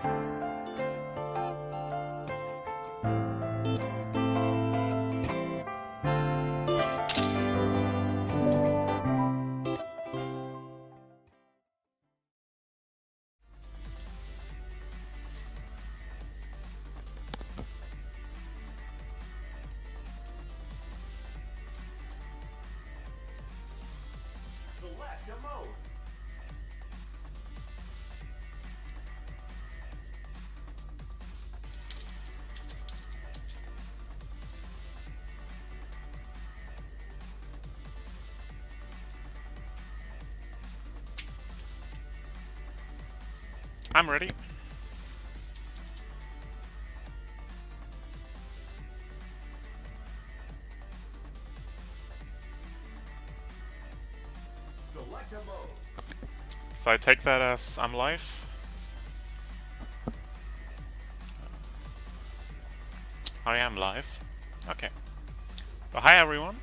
Select a mode. I'm ready. Select a mode. So I take that as I'm live. I am live. Okay. So hi everyone.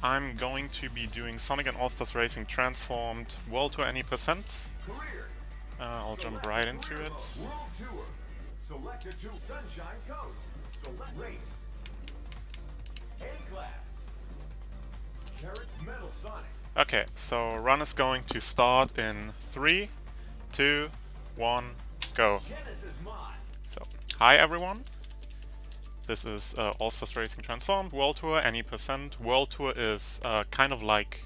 I'm going to be doing Sonic and All-Stars Racing Transformed World Tour any percent. Career. I'll jump right into it. World Tour. Select a two Sunshine Coast. Select race. A-Class. Carrot Metal Sonic. Okay, so run is going to start in 3, 2, 1, go. Genesis Mod. So, hi everyone. This is All-Stars Racing Transformed World Tour any percent. World Tour is kind of like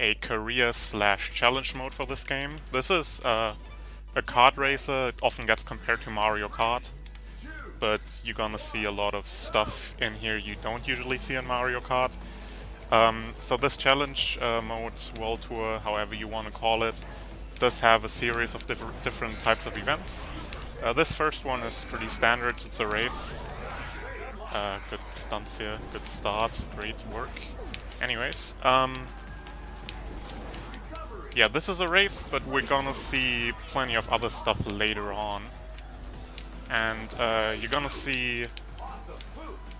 a career/challenge mode for this game. This is a kart racer. It often gets compared to Mario Kart, but you're gonna see a lot of stuff in here you don't usually see in Mario Kart. So this challenge mode, World Tour, however you want to call it, does have a series of different types of events. This first one is pretty standard. It's a race. Good stunts here, good start, great work. Anyways, yeah, this is a race, but we're gonna see plenty of other stuff later on. And you're gonna see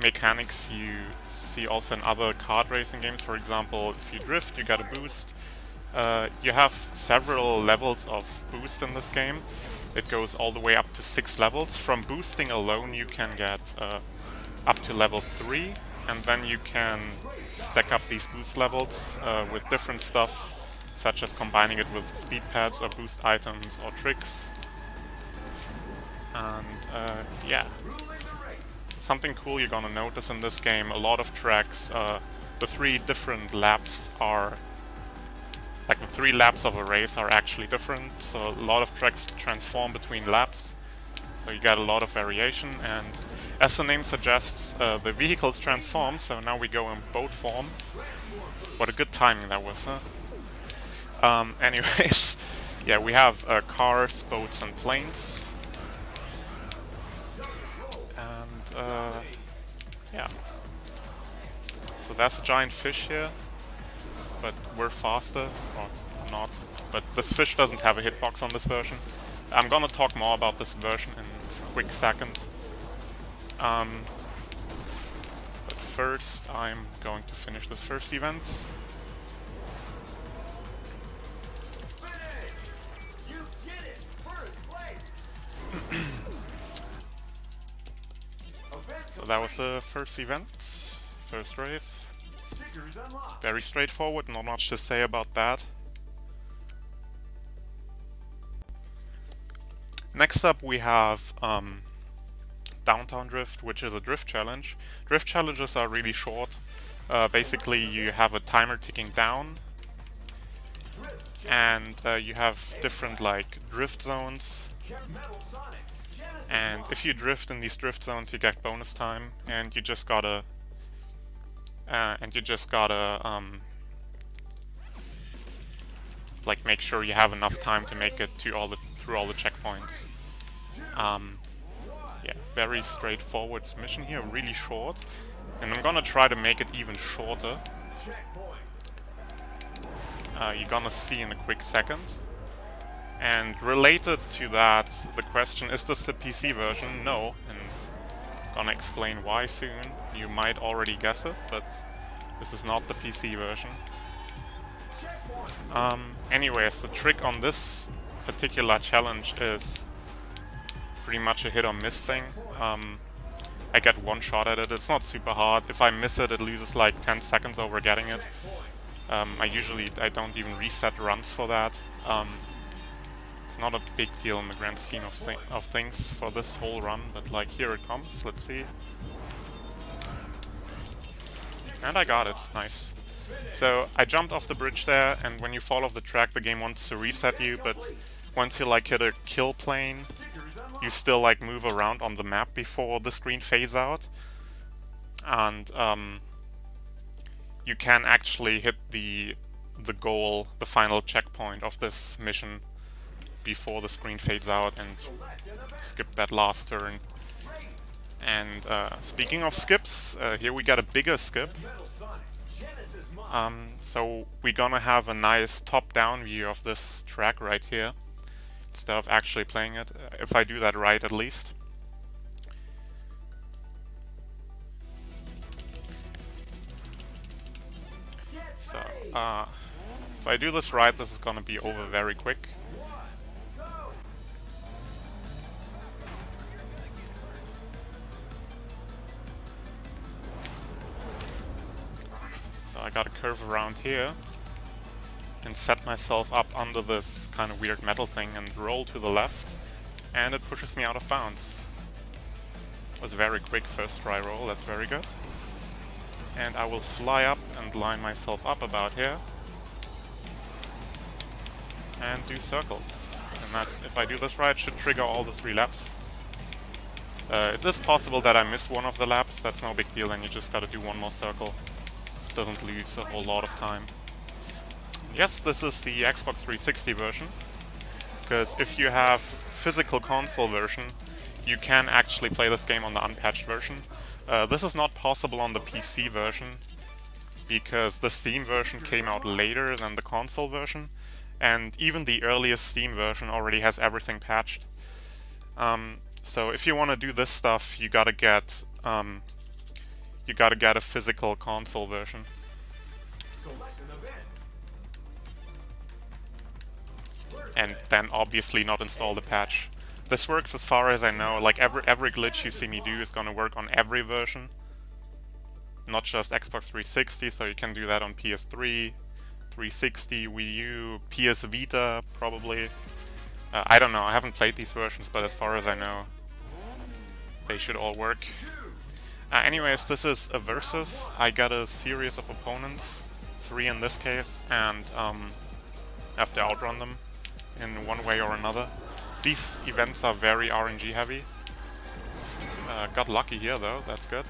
mechanics you see also in other kart racing games. For example, if you drift, you get a boost. You have several levels of boost in this game. It goes all the way up to 6 levels. From boosting alone, you can get up to level 3, and then you can stack up these boost levels with different stuff, such as combining it with speed pads or boost items or tricks. And yeah. Something cool you're gonna notice in this game, a lot of tracks, the 3 different laps are, like the 3 laps of a race are actually different, so a lot of tracks transform between laps, so you get a lot of variation, and as the name suggests, the vehicles transform, so now we go in boat form. What a good timing that was, huh? Anyways, yeah, we have cars, boats and planes. Yeah. So that's a giant fish here, but we're faster, or not. But this fish doesn't have a hitbox on this version. I'm gonna talk more about this version in a quick second. But first, I'm going to finish this first event. You did it! First place! So that was the first event, first race. Stickers unlocked. Very straightforward, not much to say about that. Next up we have Downtown Drift, which is a drift challenge. Drift challenges are really short. Basically you have a timer ticking down, and you have different like drift zones. And if you drift in these drift zones, you get bonus time, and you just gotta like make sure you have enough time to make it to through all the checkpoints. Yeah, very straightforward mission here, really short, and I'm gonna try to make it even shorter. You're gonna see in a quick second. And related to that, the question, is this the PC version? No, and I'm gonna explain why soon. You might already guess it, but this is not the PC version. Anyways, the trick on this particular challenge is pretty much a hit or miss thing. I get one shot at it. It's not super hard. If I miss it, it loses like 10 seconds over getting it. I don't even reset runs for that. It's not a big deal in the grand scheme of things for this whole run, but like here it comes. Let's see. And I got it. Nice. So I jumped off the bridge there, and when you fall off the track, the game wants to reset you, but once you like hit a kill plane, you still like move around on the map before the screen fades out. And you can actually hit the goal, the final checkpoint of this mission before the screen fades out and skip that last turn. And speaking of skips, here we got a bigger skip. So we're gonna have a nice top-down view of this track right here, instead of actually playing it, if I do that right at least. So, if I do this right, this is gonna be over very quick. So I gotta curve around here and set myself up under this kind of weird metal thing and roll to the left, and it pushes me out of bounds. It was a very quick first try roll, that's very good. And I will fly up and line myself up about here and do circles. And that, if I do this right, should trigger all the 3 laps. It is possible that I miss one of the laps, that's no big deal, then you just gotta do one more circle. Doesn't lose a whole lot of time. Yes, this is the Xbox 360 version, because if you have physical console version, you can actually play this game on the unpatched version. This is not possible on the PC version, because the Steam version came out later than the console version, and even the earliest Steam version already has everything patched. So if you want to do this stuff, you gotta get a physical console version. And then obviously not install the patch. This works as far as I know, like every glitch you see me do is gonna work on every version. Not just Xbox 360, so you can do that on PS3, 360, Wii U, PS Vita, probably. I don't know, I haven't played these versions, but as far as I know, they should all work. Anyways, this is a versus. I got a series of opponents, 3 in this case, and have to outrun them in one way or another. These events are very RNG heavy. Got lucky here though, that's good.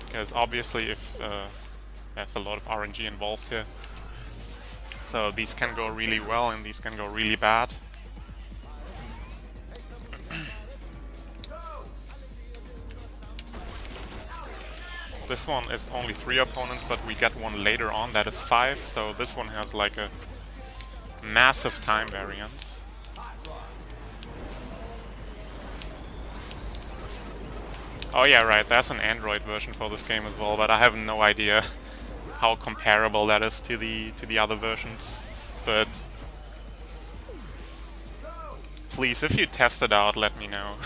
Because obviously if there's a lot of RNG involved here. So these can go really well and these can go really bad. This one is only 3 opponents, but we get one later on that is 5, so this one has like a massive time variance. Oh yeah, right, there's an Android version for this game as well, but I have no idea how comparable that is to the other versions. But please, if you test it out, let me know.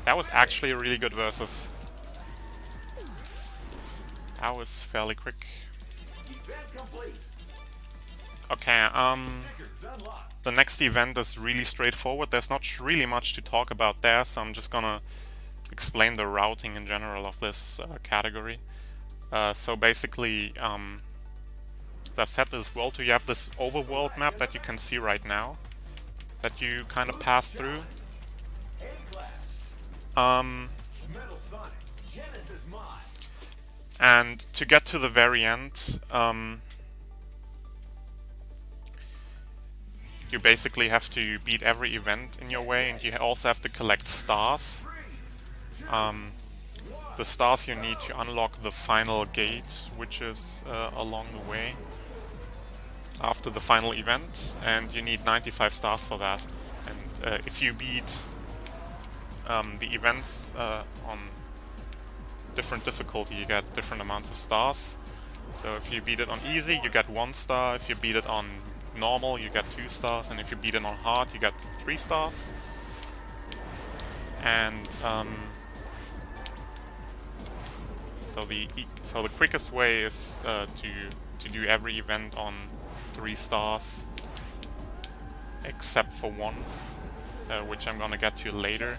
That was actually a really good versus. That was fairly quick. Okay, the next event is really straightforward. There's not really much to talk about there, so I'm just gonna explain the routing in general of this category. So basically, as I've said this world, you have this overworld map that you can see right now, that you kind of pass through. And to get to the very end, you basically have to beat every event in your way, and you also have to collect stars. The stars you need to unlock the final gate, which is along the way after the final event, and you need 95 stars for that. And if you beat the events on different difficulty, you get different amounts of stars. So if you beat it on easy, you get 1 star. If you beat it on normal, you get 2 stars. And if you beat it on hard, you get 3 stars. And so the quickest way is to do every event on 3 stars, except for 1, which I'm gonna get to later.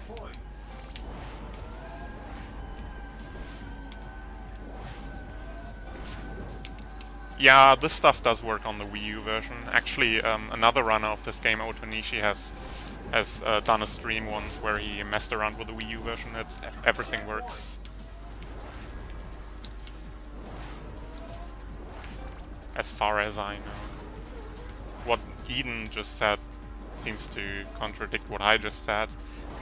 Yeah, this stuff does work on the Wii U version. Actually, another runner of this game, Otonishi, has done a stream once where he messed around with the Wii U version. Everything works. As far as I know. What Eden just said seems to contradict what I just said,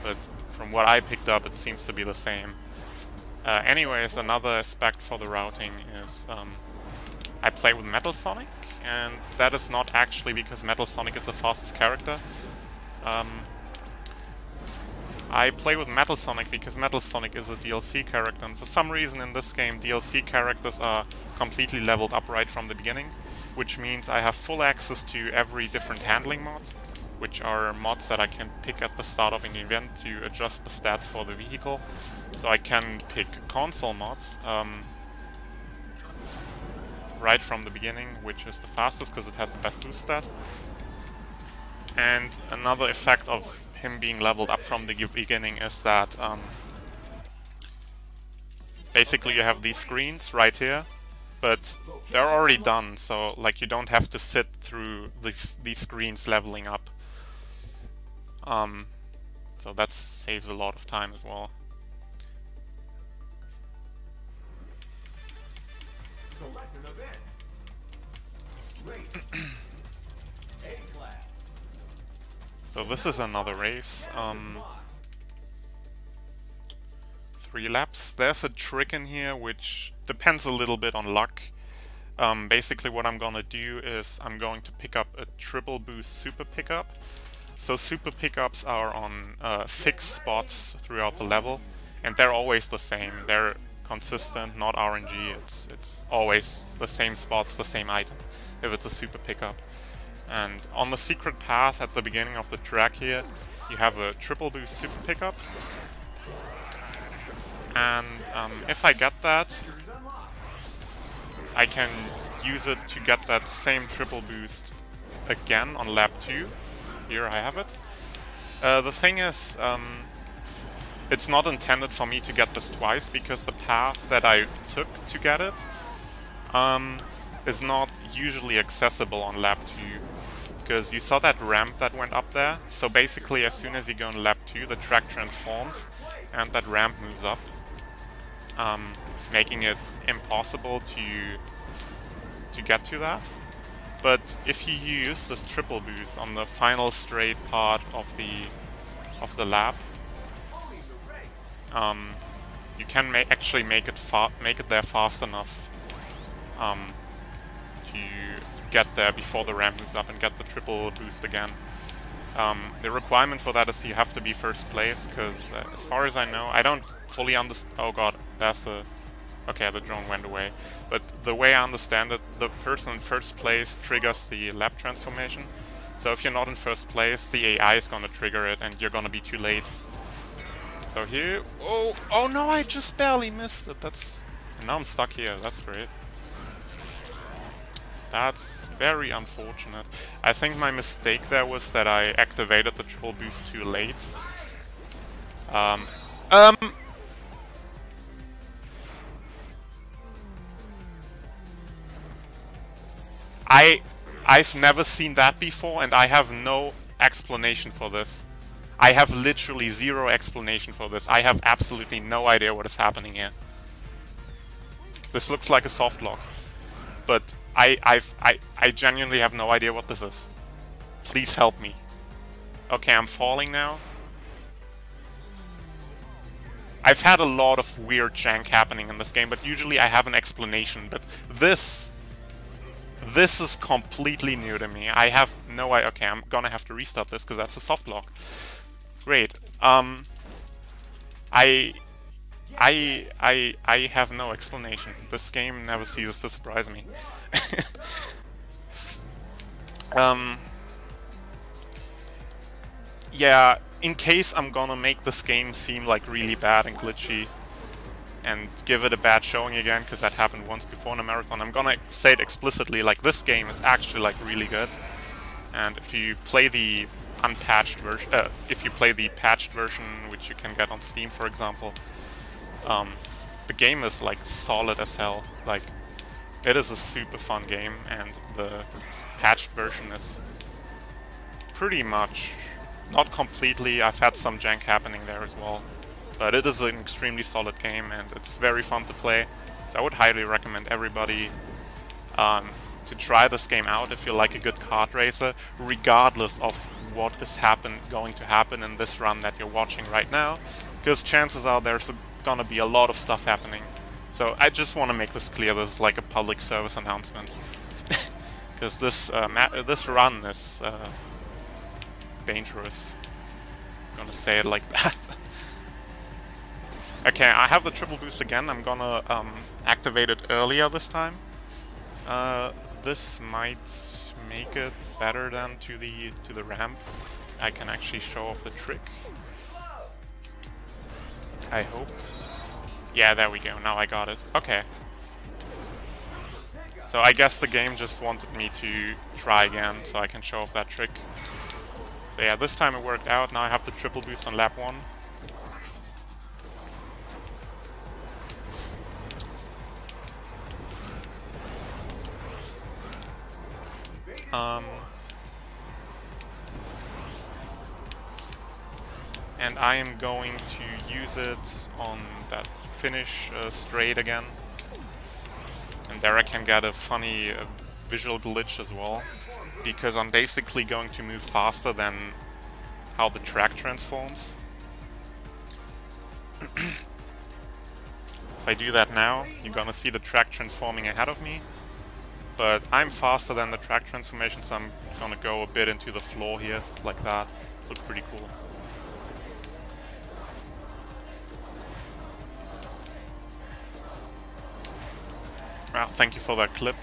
but from what I picked up, it seems to be the same. Anyways, another aspect for the routing is I play with Metal Sonic, and that is not actually because Metal Sonic is the fastest character. I play with Metal Sonic because Metal Sonic is a DLC character, and for some reason in this game DLC characters are completely leveled up right from the beginning, which means I have full access to every different handling mod, which are mods that I can pick at the start of an event to adjust the stats for the vehicle. So I can pick console mods right from the beginning, which is the fastest because it has the best boost stat. And another effect of him being leveled up from the beginning is that basically you have these screens right here, but they're already done, so like you don't have to sit through these screens leveling up. So that saves a lot of time as well. Select an event. Race. A-class. So this is another race. 3 laps. There's a trick in here which depends a little bit on luck. Basically what I'm gonna do is I'm going to pick up a triple boost super pickup. So super pickups are on fixed spots throughout the level, and they're always the same. They're consistent, not RNG. It's always the same spots, the same item, if it's a super pickup. And on the secret path at the beginning of the track here, you have a triple boost super pickup. And if I get that, I can use it to get that same triple boost again on lap 2. Here I have it. The thing is, it's not intended for me to get this twice, because the path that I took to get it is not usually accessible on lap 2. Because you saw that ramp that went up there, so basically as soon as you go on lap 2 the track transforms and that ramp moves up, making it impossible to get to that. But if you use this triple boost on the final straight part of the lap, you can actually make it there fast enough to get there before the ramp moves up and get the triple boost again. The requirement for that is you have to be first place, because as far as I know, I don't fully understand. Oh god, that's a... Okay, the drone went away. But the way I understand it, the person in first place triggers the lap transformation. So if you're not in first place, the AI is gonna trigger it and you're gonna be too late. So here... Oh no, I just barely missed it. And now I'm stuck here. That's great. That's very unfortunate. I think my mistake there was that I activated the triple boost too late. I've never seen that before, and I have no explanation for this. I have literally zero explanation for this. I have absolutely no idea what is happening here. This looks like a soft lock, but I genuinely have no idea what this is. Please help me. Okay, I'm falling now. I've had a lot of weird jank happening in this game, but usually I have an explanation, but this is completely new to me. I have no idea. Okay, I'm gonna have to restart this because that's a soft lock. Great. I have no explanation. This game never ceases to surprise me. Yeah, in case I'm gonna make this game seem like really bad and glitchy and give it a bad showing again, because that happened once before in a marathon, I'm gonna say it explicitly, like, this game is actually like really good. And if you play the unpatched version, if you play the patched version, which you can get on Steam, for example, the game is like solid as hell. Like, it is a super fun game, and the patched version is pretty much, not completely, I've had some jank happening there as well, but it is an extremely solid game and it's very fun to play. So I would highly recommend everybody to try this game out if you like a good kart racer, regardless of what is going to happen in this run that you're watching right now, because chances are there's gonna be a lot of stuff happening. So I just want to make this clear. This is like a public service announcement, because this run is dangerous. I'm gonna say it like that. Okay, I have the triple boost again. I'm gonna activate it earlier this time. This might make it better than to the ramp. I can actually show off the trick. I hope. Yeah, there we go. Now I got it. Okay. So I guess the game just wanted me to try again so I can show off that trick. So yeah, this time it worked out. Now I have the triple boost on lap 1. And I am going to use it on that finish straight again. And there I can get a funny visual glitch as well, because I'm basically going to move faster than how the track transforms. If I do that now, you're gonna see the track transforming ahead of me, but I'm faster than the track transformation, so I'm gonna go a bit into the floor here, like that. Looks pretty cool. Well, thank you for that clip.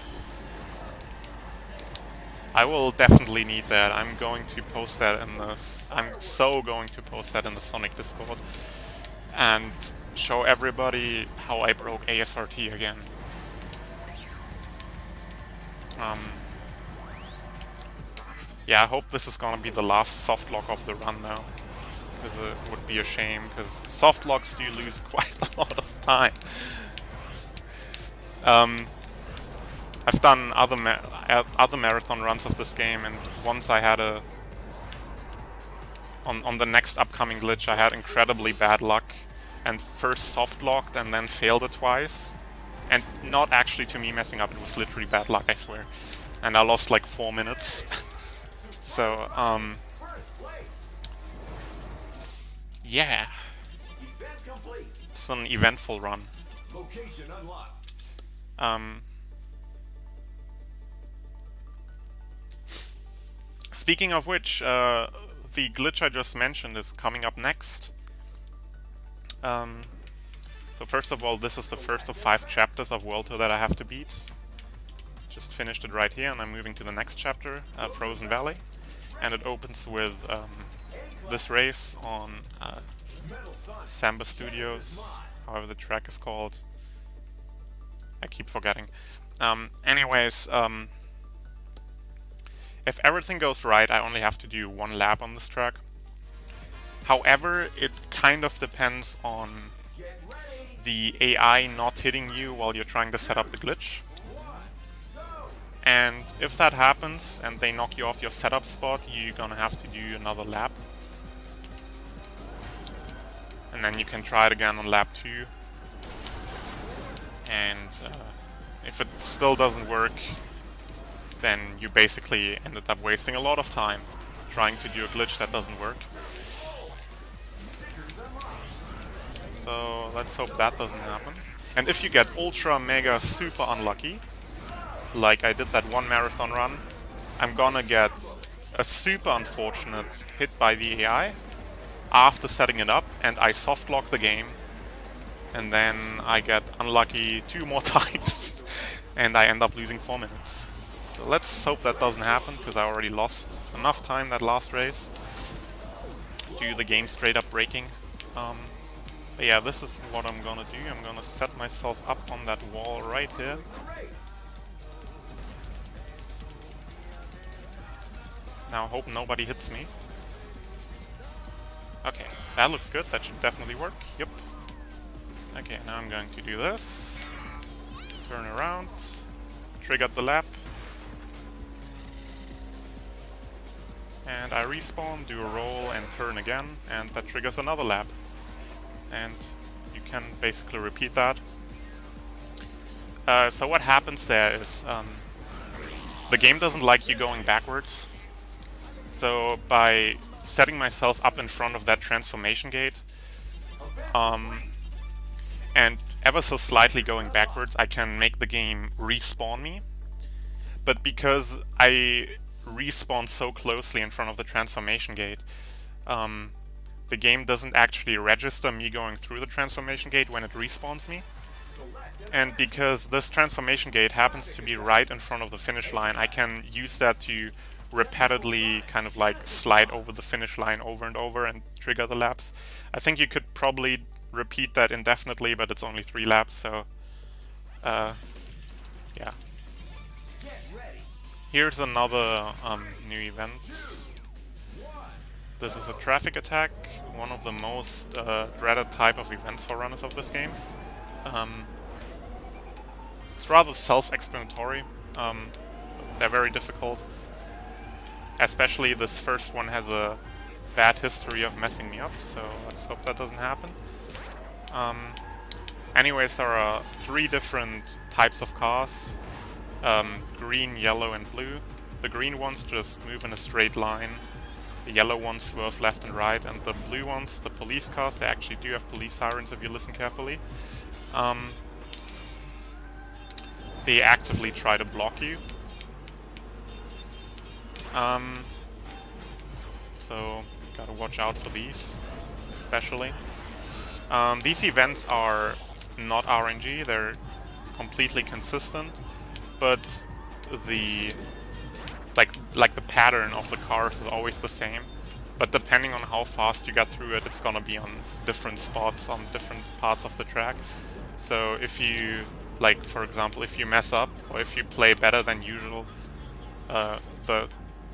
I will definitely need that. I'm going to post that in the... I'm so going to post that in the Sonic Discord and show everybody how I broke ASRT again. Yeah, I hope this is gonna be the last soft lock of the run now, because it would be a shame, because soft locks do lose quite a lot of time. I've done other marathon runs of this game, and once I had on the next upcoming glitch, I had incredibly bad luck, and first soft locked and then failed it twice. And not actually to me messing up, it was literally bad luck, I swear. And I lost like 4 minutes. So, yeah. It's an eventful run. Location unlocked. Speaking of which, the glitch I just mentioned is coming up next. So first of all, this is the first of 5 chapters of World Tour that I have to beat. Just finished it right here, and I'm moving to the next chapter, Frozen Valley. And it opens with this race on Samba Studios, however the track is called. I keep forgetting. Anyways, if everything goes right, I only have to do 1 lap on this track. However, it kind of depends on the AI not hitting you while you're trying to set up the glitch. And if that happens and they knock you off your setup spot, you're gonna have to do another lap. And then you can try it again on lap 2. And if it still doesn't work, then you basically ended up wasting a lot of time trying to do a glitch that doesn't work. So let's hope that doesn't happen. And if you get ultra mega super unlucky, like I did that one marathon run, I'm gonna get a super unfortunate hit by the AI. after setting it up, and I soft lock the game, and then I get unlucky 2 more times, and I end up losing 4 minutes. So let's hope that doesn't happen, because I already lost enough time that last race due to the game straight up breaking. But yeah, this is what I'm gonna do. I'm gonna set myself up on that wall right here. Now hope nobody hits me. Okay, that looks good. That should definitely work. Yep. Okay, now I'm going to do this. Turn around. Trigger the lap. And I respawn, do a roll, and turn again, and that triggers another lap. And you can basically repeat that. So what happens there is the game doesn't like you going backwards. So by setting myself up in front of that transformation gate and ever so slightly going backwards, I can make the game respawn me. But because I respawn so closely in front of the transformation gate, the game doesn't actually register me going through the transformation gate when it respawns me. And because this transformation gate happens to be right in front of the finish line, I can use that to repeatedly kind of like slide over the finish line over and over and trigger the laps. I think you could probably repeat that indefinitely, but it's only 3 laps, so yeah. Here's another new event. This is a traffic attack, one of the most dreaded type of events for runners of this game. It's rather self-explanatory. They're very difficult. Especially this first one has a bad history of messing me up, so let's hope that doesn't happen. Anyways, there are 3 different types of cars. Green, yellow, and blue. The green ones just move in a straight line. The yellow ones swerve left and right, and the blue ones, the police cars, they actually do have police sirens if you listen carefully. They actively try to block you. So gotta watch out for these, especially. These events are not RNG, they're completely consistent, but the like the pattern of the cars is always the same. But depending on how fast you get through it, it's gonna be on different spots on different parts of the track. So if you, like for example, if you mess up or if you play better than usual, the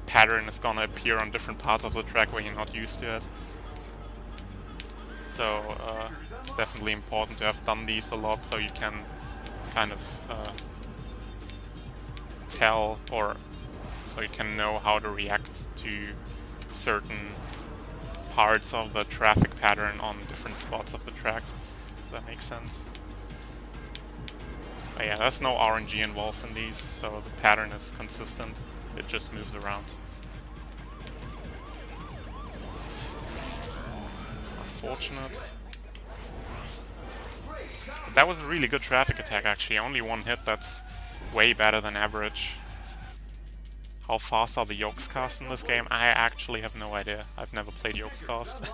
pattern is gonna appear on different parts of the track where you're not used to it. So it's definitely important to have done these a lot so you can kind of tell, or so you can know how to react to certain parts of the traffic pattern on different spots of the track. Does that make sense? But yeah, there's no RNG involved in these, so the pattern is consistent. It just moves around. Unfortunate. But that was a really good traffic attack actually. Only 1 hit, that's way better than average. How fast are the Yokes cast in this game? I actually have no idea. I've never played Yokes cast.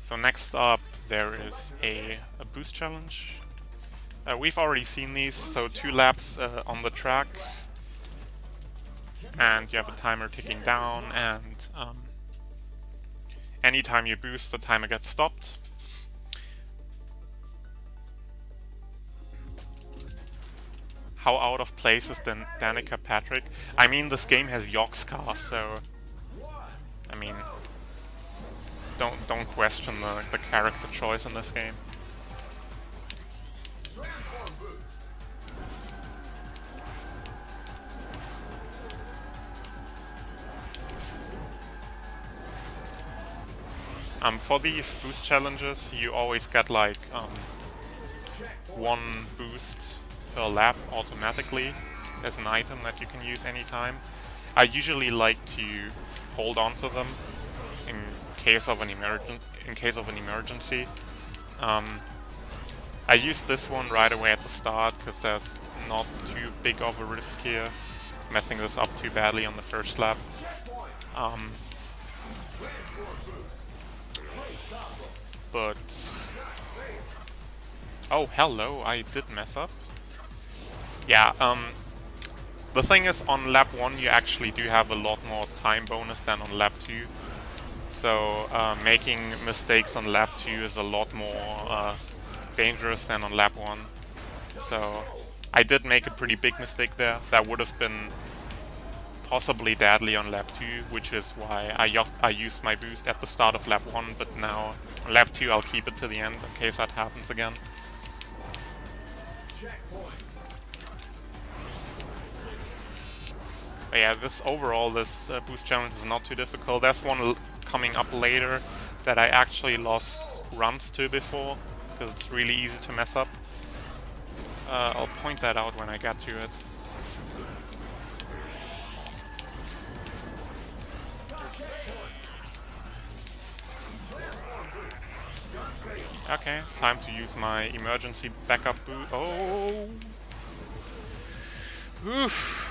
So next up there is a boost challenge. We've already seen these, so 2 laps on the track, and you have a timer ticking down, and anytime you boost, the timer gets stopped. How out of place is Danica Patrick? I mean, this game has Yox cars, so I mean, don't question the character choice in this game. For these boost challenges, you always get like 1 boost per lap automatically as an item that you can use anytime. I usually like to hold on to them in case of an emergency. I used this one right away at the start because there's not too big of a risk here, messing this up too badly on the first lap. But oh, hello, I did mess up. Yeah, the thing is, on lap 1 you actually do have a lot more time bonus than on lap 2. So making mistakes on lap 2 is a lot more dangerous than on lap 1. So I did make a pretty big mistake there. That would have been possibly deadly on lap 2, which is why I used my boost at the start of lap 1, but now on lap 2 I'll keep it to the end in case that happens again. But yeah, this boost challenge is not too difficult. There's one coming up later that I actually lost runs to before, because it's really easy to mess up. I'll point that out when I get to it. Okay, time to use my emergency backup boost. Oh! Oof!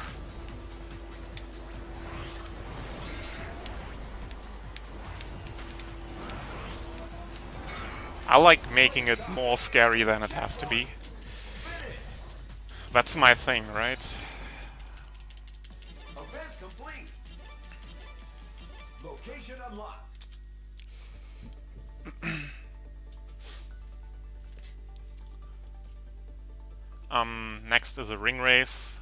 I like making it more scary than it have to be. That's my thing, right? Event complete. Location unlocked. Next is a ring race.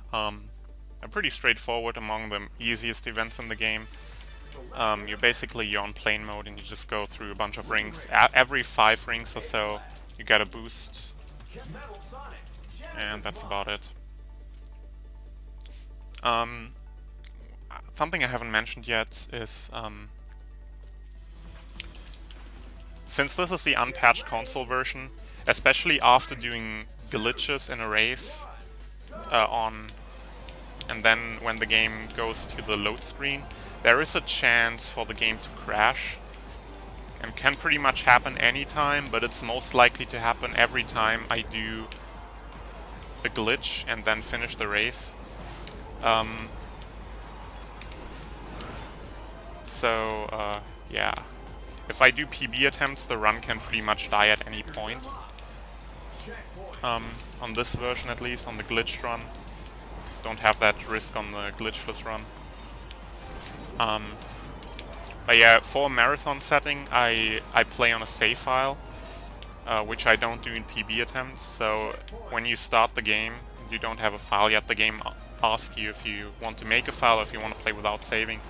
Pretty straightforward, among the easiest events in the game. You're on plane mode and you just go through a bunch of rings. Every 5 rings or so, you get a boost. And that's about it. Something I haven't mentioned yet is, since this is the unpatched console version, especially after doing glitches in a race and then when the game goes to the load screen, there is a chance for the game to crash, and can pretty much happen anytime, but it's most likely to happen every time I do a glitch and then finish the race. Yeah, if I do PB attempts, the run can pretty much die at any point. On this version at least, on the glitched run. Don't have that risk on the glitchless run. But yeah, for a marathon setting, I play on a save file, which I don't do in PB attempts. So when you start the game, you don't have a file yet. The game asks you if you want to make a file or if you want to play without saving.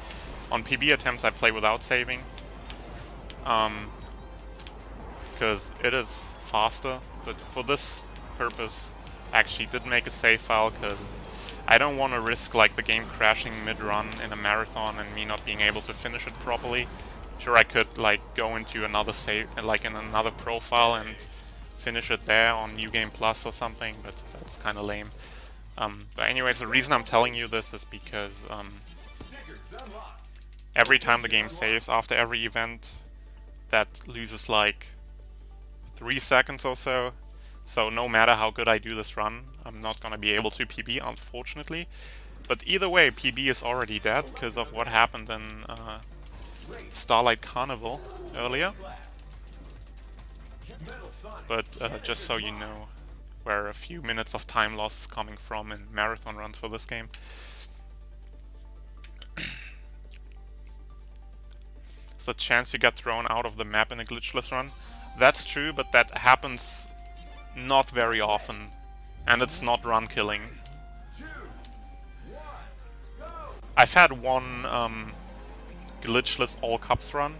On PB attempts, I play without saving, because it is faster. But for this purpose, I actually did make a save file because I don't want to risk like the game crashing mid-run in a marathon and me not being able to finish it properly. Sure, I could like go into another save, like in another profile, and finish it there on New Game Plus or something, but that's kind of lame. But anyways, the reason I'm telling you this is because every time the game saves after every event, that loses like 3 seconds or so. So no matter how good I do this run, I'm not gonna be able to PB, unfortunately. But either way, PB is already dead because of what happened in Starlight Carnival earlier. But just so you know where a few minutes of time loss is coming from in marathon runs for this game. There's a chance you get thrown out of the map in a glitchless run. That's true, but that happens not very often, and it's not run killing. I've had one glitchless all cups run,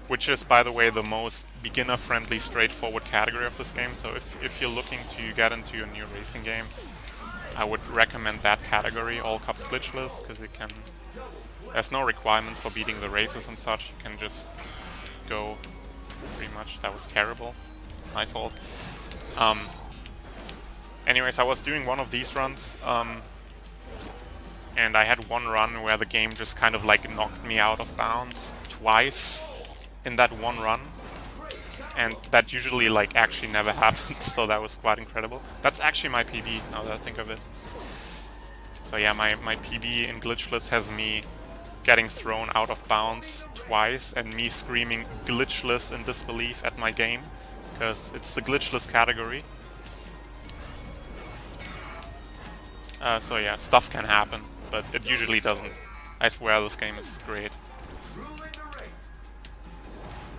which is, by the way, the most beginner-friendly, straightforward category of this game. So if you're looking to get into a new racing game, I would recommend that category, all cups glitchless, because it can. There's no requirements for beating the races and such. You can just go pretty much. That was terrible. My fault. Anyways, I was doing one of these runs, and I had one run where the game just kind of like knocked me out of bounds twice in that one run. And that usually like actually never happens, so that was quite incredible. That's actually my PB, now that I think of it. So yeah, my PB in glitchless has me getting thrown out of bounds twice and me screaming glitchless in disbelief at my game, because it's the glitchless category. So yeah, stuff can happen, but it usually doesn't. I swear this game is great.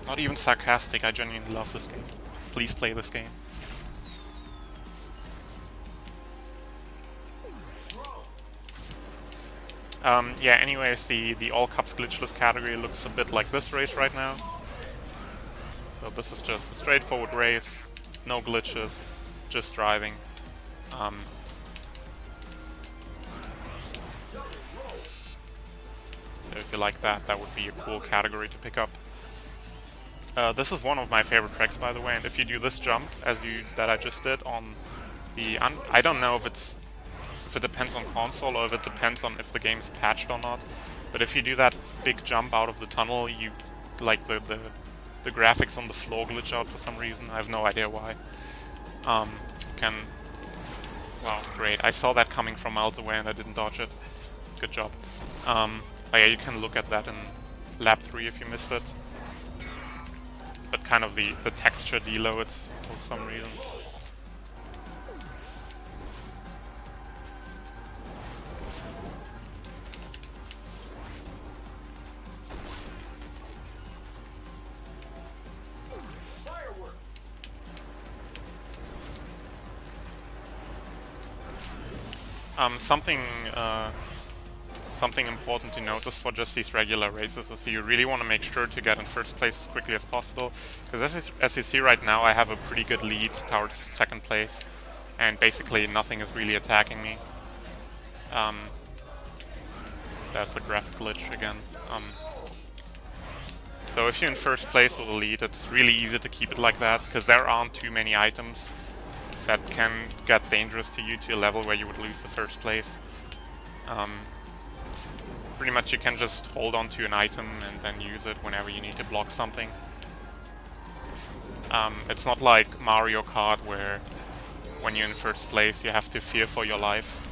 Not even sarcastic, I genuinely love this game. Please play this game. Yeah, anyways, the All Cups glitchless category looks a bit like this race right now. So this is just a straightforward race, no glitches, just driving. So if you like that, that would be a cool category to pick up. This is one of my favorite tracks, by the way, and if you do this jump, that I just did on the... I don't know if it depends on console or if it depends on if the game's patched or not, but if you do that big jump out of the tunnel, you like the graphics on the floor glitch out for some reason. I have no idea why. Wow, great. I saw that coming from miles away and I didn't dodge it. Good job. But yeah, you can look at that in lap 3 if you missed it. But kind of the texture deloads for some reason. Something important to notice for just these regular races is you really want to make sure to get in first place as quickly as possible, because as you see right now, I have a pretty good lead towards second place, and basically nothing is really attacking me. There's the graphic glitch again. So if you're in first place with a lead, it's really easy to keep it like that, because there aren't too many items that can get dangerous to you to a level where you would lose the first place. Pretty much you can just hold on to an item and then use it whenever you need to block something. It's not like Mario Kart where when you're in first place you have to fear for your life.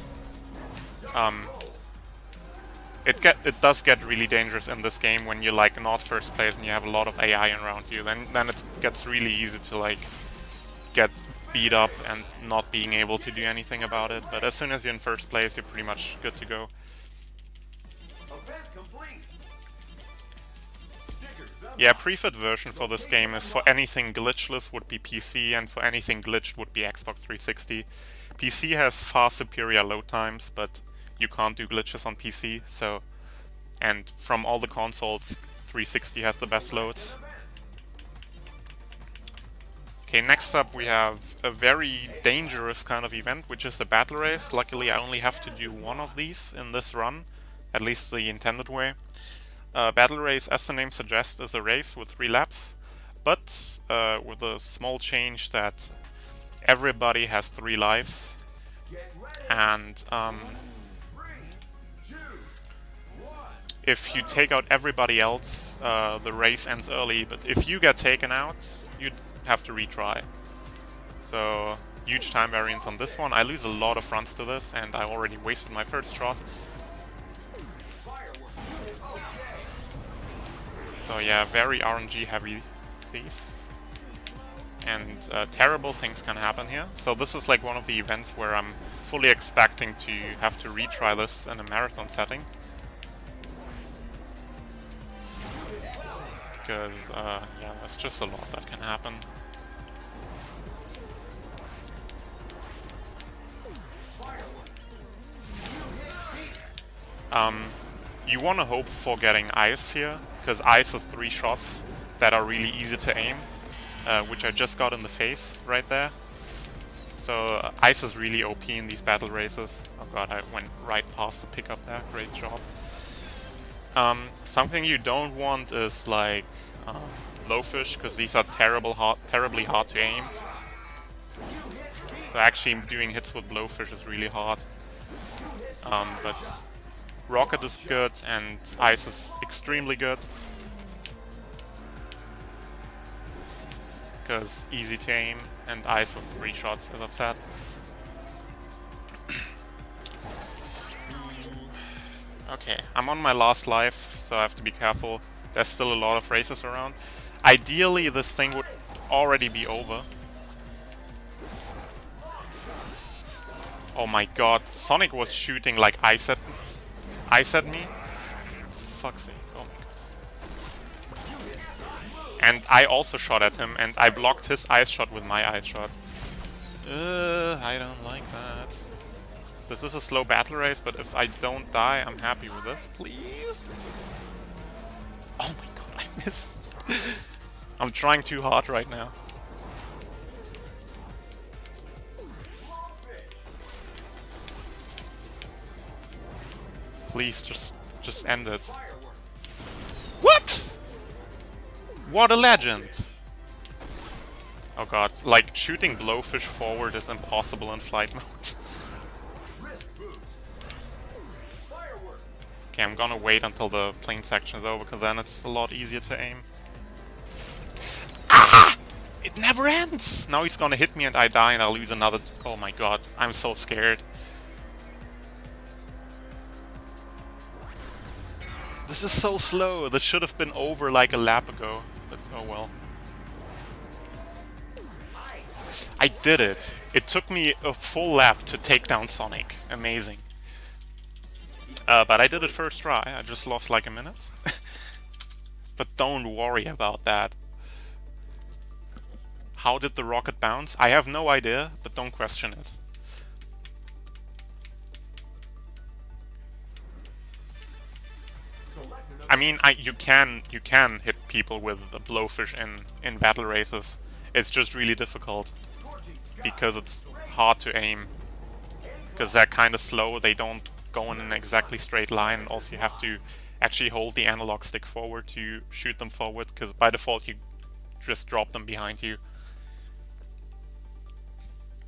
It does get really dangerous in this game when you're like not first place and you have a lot of AI around you. Then it gets really easy to like get beat up and not being able to do anything about it. But as soon as you're in first place, you're pretty much good to go. Yeah, preferred version for this game is for anything glitchless would be PC, and for anything glitched would be Xbox 360. PC has far superior load times, but you can't do glitches on PC, so... And from all the consoles, 360 has the best loads. Okay, next up we have a very dangerous kind of event, which is a battle race. Luckily I only have to do one of these in this run, at least the intended way. Battle race, as the name suggests, is a race with 3 laps, but with a small change that everybody has 3 lives, and if you take out everybody else, the race ends early, but if you get taken out, you'd have to retry. So, huge time variance on this one. I lose a lot of runs to this, and I already wasted my first shot. So yeah, very RNG heavy piece. And terrible things can happen here. So this is like one of the events where I'm fully expecting to have to retry this in a marathon setting. Because, yeah, there's just a lot that can happen. You want to hope for getting ice here, because ice has 3 shots that are really easy to aim, which I just got in the face right there. So ice is really OP in these battle races. Oh god, I went right past the pickup there, great job. Something you don't want is like blowfish, because these are terribly hard to aim. So actually doing hits with blowfish is really hard. But rocket is good and ice is extremely good. because easy to aim, and ice is 3 shots, as I've said. Okay, I'm on my last life, so I have to be careful. There's still a lot of races around. Ideally, this thing would already be over. Oh my god, Sonic was shooting like ice at me. For fuck's sake, oh my god. And I also shot at him, and I blocked his ice shot with my ice shot. I don't like that. This is a slow battle race, but if I don't die, I'm happy with this. Please? Oh my god, I missed. I'm trying too hard right now. Please, just end it. What? What a legend! Oh god, like, shooting blowfish forward is impossible in flight mode. Okay, I'm gonna wait until the plane section is over, because then it's a lot easier to aim. Ah! It never ends! Now he's gonna hit me and I die and I'll lose another... Oh my god, I'm so scared. This is so slow. This should have been over like a lap ago, but oh well. I did it. It took me a full lap to take down Sonic. Amazing. But I did it first try. I just lost like a minute. But don't worry about that. How did the rocket bounce? I have no idea, but don't question it. I mean, you can hit people with the blowfish in battle races. It's just really difficult because it's hard to aim. Because they're kind of slow. They don't go in an exactly straight line. And also, you have to actually hold the analog stick forward to shoot them forward. Because by default, you just drop them behind you.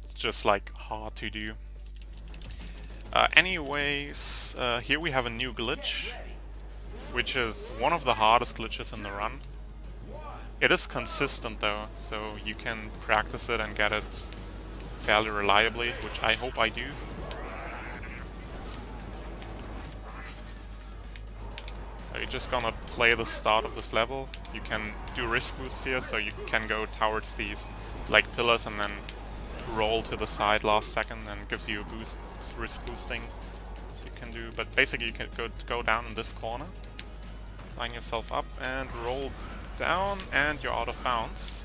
It's just like hard to do. Anyways, here we have a new glitch, which is one of the hardest glitches in the run. It is consistent though, so you can practice it and get it fairly reliably, which I hope I do. So you're just gonna play the start of this level. You can do risk boosts here, so you can go towards these like pillars and then roll to the side last second, and gives you a boost, risk boosting. So you can do, but basically you can go down in this corner, line yourself up and roll down, and you're out of bounds.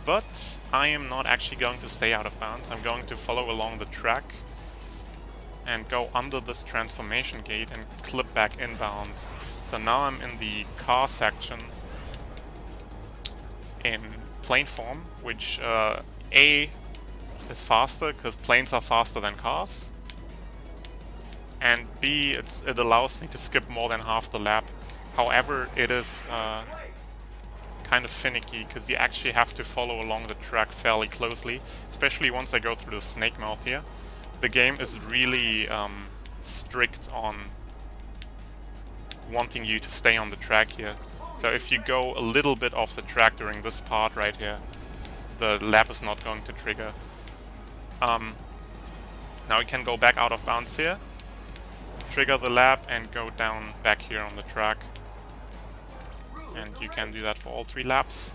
But I am not actually going to stay out of bounds. I'm going to follow along the track and go under this transformation gate and clip back inbounds. So now I'm in the car section in plane form, which A is faster because planes are faster than cars, and B, it allows me to skip more than half the lap. However, it is kind of finicky because you actually have to follow along the track fairly closely, especially once I go through the snake mouth here. The game is really strict on wanting you to stay on the track here. So if you go a little bit off the track during this part right here, the lap is not going to trigger. Now we can go back out of bounds here, trigger the lap, and go down back here on the track. And you can do that for all 3 laps.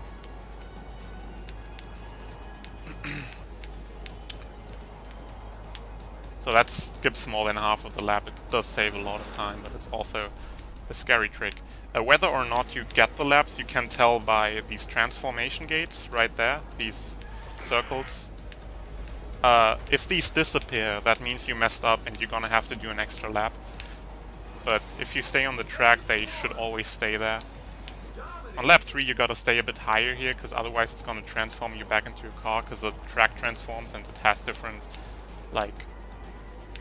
So that skips more than half of the lap. It does save a lot of time, but it's also a scary trick. Whether or not you get the laps, you can tell by these transformation gates right there, these circles. If these disappear, that means you messed up and you're gonna have to do an extra lap. But if you stay on the track, they should always stay there. On lap 3 you gotta stay a bit higher here, because otherwise it's gonna transform you back into a car, because the track transforms and it has different, like,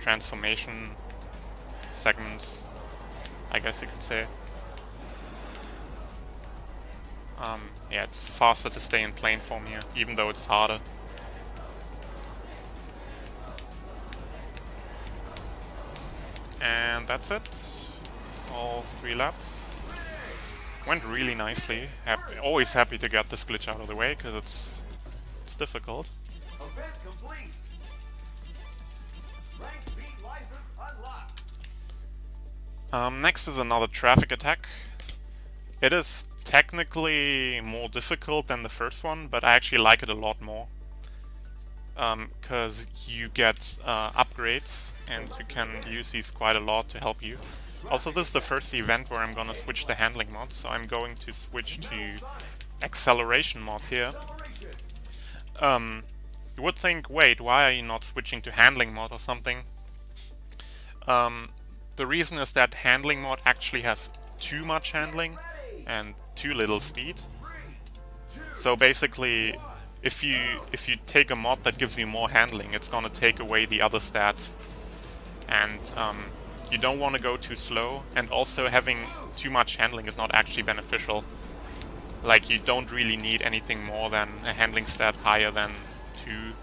transformation segments, I guess you could say. Yeah, it's faster to stay in plane form here, even though it's harder. And that's it. It's all 3 laps. Went really nicely. Always happy to get this glitch out of the way, because it's difficult. Event complete. Rank speed license unlocked. Next is another traffic attack. It is technically more difficult than the first one, but I actually like it a lot more. Because you get upgrades, and you can use these quite a lot to help you. Also, this is the first event where I'm gonna switch to handling mod, so I'm going to switch to acceleration mod here. You would think, wait, why are you not switching to handling mod or something? The reason is that handling mod actually has too much handling and too little speed. So basically, if you take a mod that gives you more handling, it's gonna take away the other stats. And you don't want to go too slow, and also having too much handling is not actually beneficial. Like, you don't really need anything more than a handling stat higher than 2,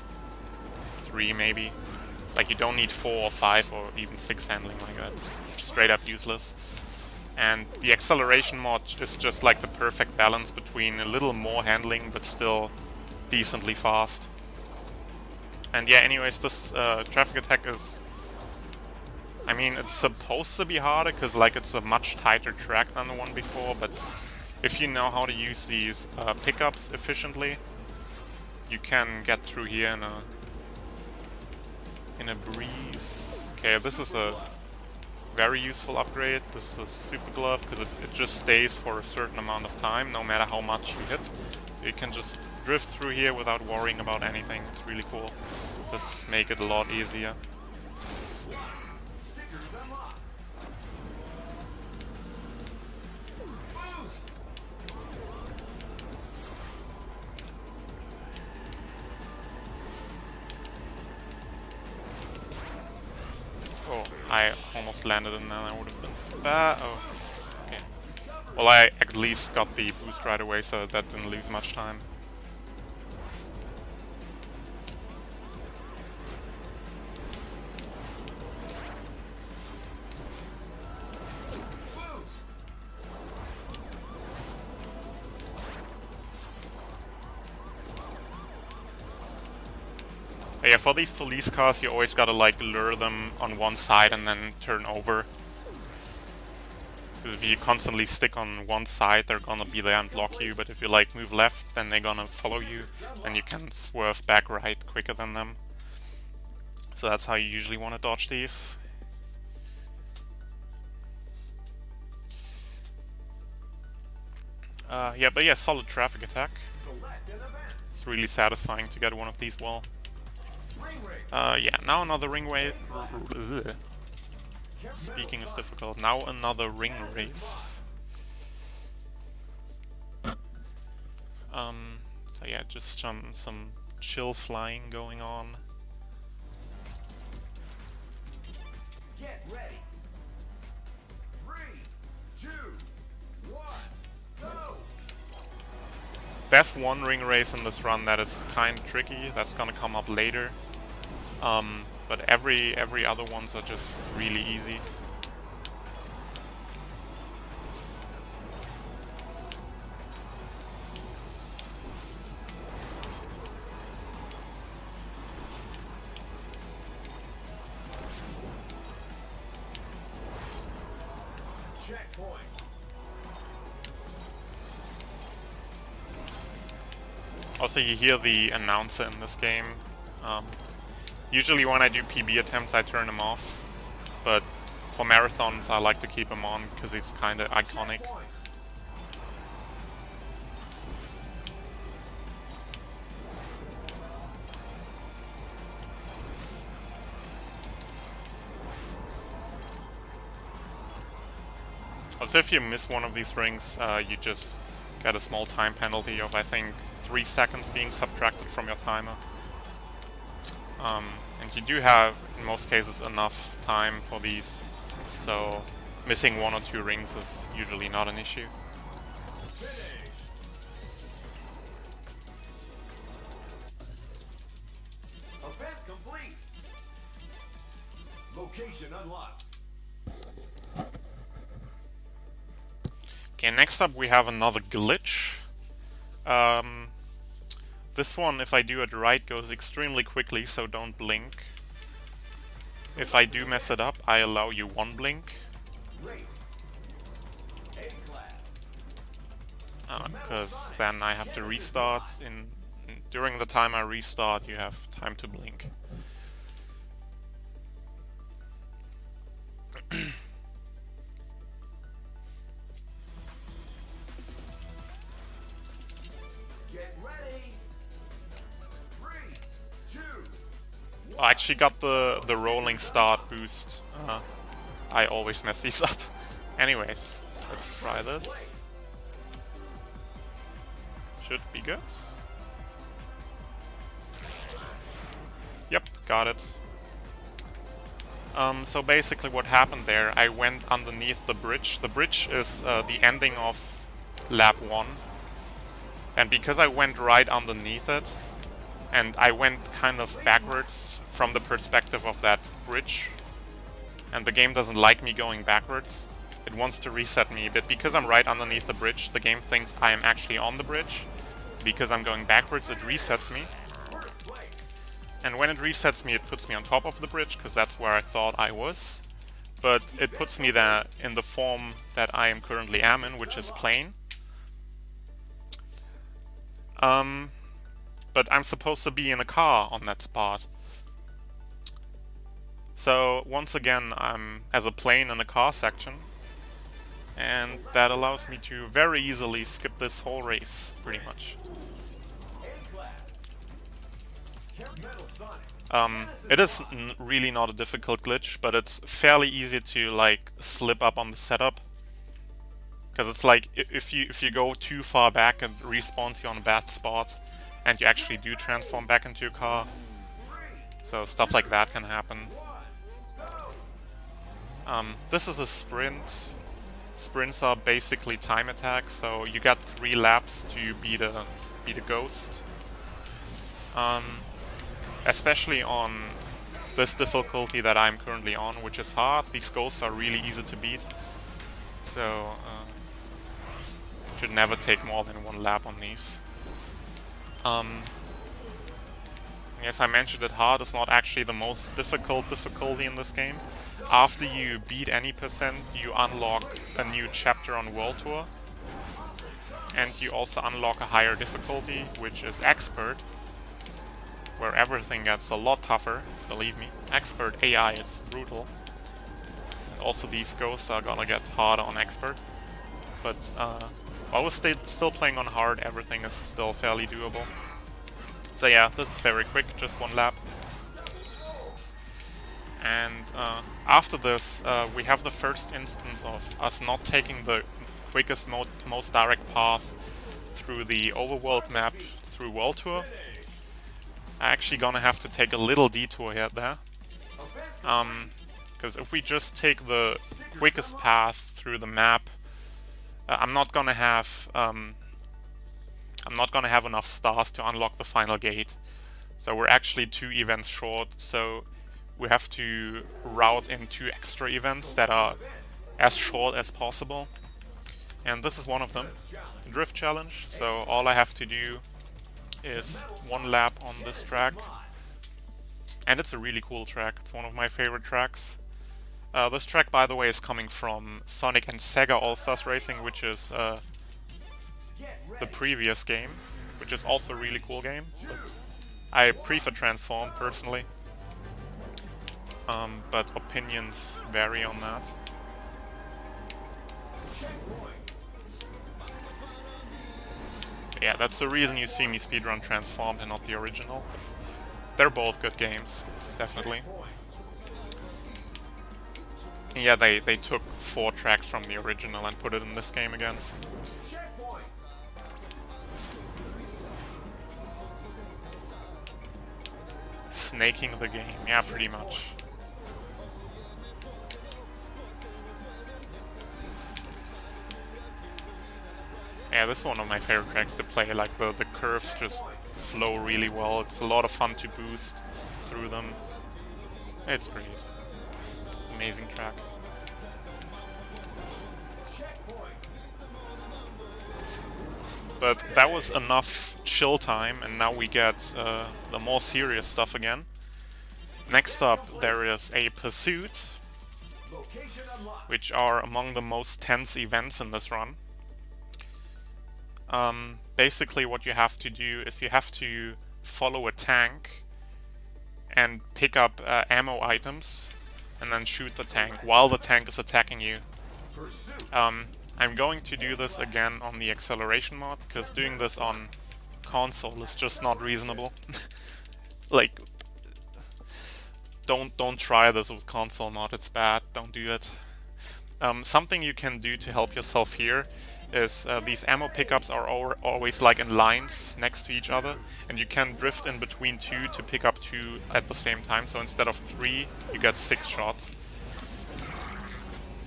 3 maybe. Like, you don't need 4 or 5 or even 6 handling like that. It's straight up useless. And the acceleration mod is just like the perfect balance between a little more handling but still decently fast. And yeah, anyways, this traffic attack is... I mean, it's supposed to be harder, because like it's a much tighter track than the one before, but if you know how to use these pickups efficiently, you can get through here in a breeze. Okay, this is a very useful upgrade. This is a super glove, because it just stays for a certain amount of time, no matter how much you hit. So you can just drift through here without worrying about anything. It's really cool. Just make it a lot easier. Oh, I almost landed and then I would have been bad. Oh, okay. Well, I at least got the boost right away, so that didn't lose much time. Yeah, for these police cars, you always gotta like lure them on one side and then turn over. Because if you constantly stick on one side, they're gonna be there and block you. But if you like move left, then they're gonna follow you, and you can swerve back right quicker than them. So that's how you usually want to dodge these. Yeah, but yeah, solid traffic attack. It's really satisfying to get one of these well. Yeah, now another ring race. Speaking is difficult. Now another ring race. So yeah, just some chill flying going on. Get ready. 3, 2, 1, go. There's one ring race in this run that is kind of tricky. That's gonna come up later. But every other ones are just really easy. Checkpoint. Also, you hear the announcer in this game. Usually when I do PB attempts, I turn them off. But for marathons, I like to keep them on because it's kind of iconic. Also, if you miss one of these rings, you just get a small time penalty of, I think, 3 seconds being subtracted from your timer. And you do have, in most cases, enough time for these, so missing 1 or 2 rings is usually not an issue. Event complete. Location unlocked. Okay, next up we have another glitch. This one, if I do it right, goes extremely quickly, so don't blink. If I do mess it up, I allow you one blink. Because then I have to restart. During the time I restart, you have time to blink. I actually got the rolling start boost. I always mess these up. Anyways, let's try this. Should be good. Yep, got it. So basically what happened there, I went underneath the bridge. The bridge is the ending of lap 1. And because I went right underneath it, and I went kind of backwards from the perspective of that bridge, and the game doesn't like me going backwards, it wants to reset me, but because I'm right underneath the bridge, the game thinks I am actually on the bridge. Because I'm going backwards, it resets me. And when it resets me, it puts me on top of the bridge, because that's where I thought I was. But it puts me there in the form that I am currently in, which is plane. But I'm supposed to be in a car on that spot. So once again, I'm as a plane in a car section. And that allows me to very easily skip this whole race, pretty much. It is really not a difficult glitch, but it's fairly easy to like slip up on the setup. Because it's like if you go too far back, it respawns you on a bad spot, and you actually do transform back into your car. So stuff like that can happen. This is a sprint. Sprints are basically time attacks, so you got 3 laps to beat a ghost. Especially on this difficulty that I'm currently on, which is hard. These ghosts are really easy to beat, so should never take more than 1 lap on these. Yes, I mentioned it, hard is not actually the most difficult difficulty in this game. After you beat any percent, you unlock a new chapter on World Tour. And you also unlock a higher difficulty, which is Expert, where everything gets a lot tougher, believe me. Expert AI is brutal. And also these ghosts are gonna get harder on Expert. But while we're still playing on hard, everything is still fairly doable. So yeah, this is very quick, just 1 lap. And after this, we have the first instance of us not taking the quickest, most direct path through the overworld map through World Tour. I'm actually gonna have to take a little detour here there. Because if we just take the quickest path through the map, I'm not gonna have enough stars to unlock the final gate. So we're actually 2 events short, so we have to route in 2 extra events that are as short as possible. And this is one of them, the Drift Challenge. So all I have to do is 1 lap on this track. And it's a really cool track, it's one of my favorite tracks. This track, by the way, is coming from Sonic and Sega All-Stars Racing, which is the previous game, which is also a really cool game, but I prefer Transform personally. But opinions vary on that. Yeah, that's the reason you see me speedrun Transformed and not the original. They're both good games, definitely. Yeah, they took 4 tracks from the original and put it in this game again. Snaking the game, yeah, pretty much. Yeah, this is one of my favorite tracks to play, like the curves just flow really well, it's a lot of fun to boost through them. It's great. Amazing track. But that was enough chill time, and now we get the more serious stuff again. Next up, there is a Pursuit, which are among the most tense events in this run. Basically what you have to do is you have to follow a tank and pick up ammo items and then shoot the tank while the tank is attacking you. I'm going to do this again on the acceleration mod, because doing this on console is just not reasonable. Like, don't try this with console mod, it's bad, don't do it. Something you can do to help yourself here is these ammo pickups are always like in lines next to each other, and you can drift in between two to pick up two at the same time, so instead of 3 you get 6 shots.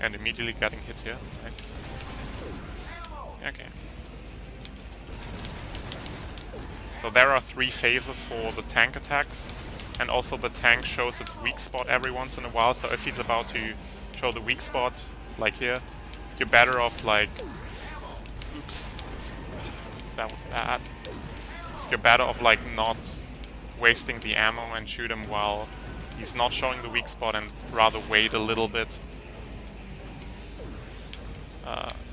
And immediately getting hit here, nice. Okay. So there are 3 phases for the tank attacks, and also the tank shows its weak spot every once in a while, so if he's about to show the weak spot, like here, you're better off like... Oops. That was bad. You're better off like not wasting the ammo and shoot him while he's not showing the weak spot, and rather wait a little bit.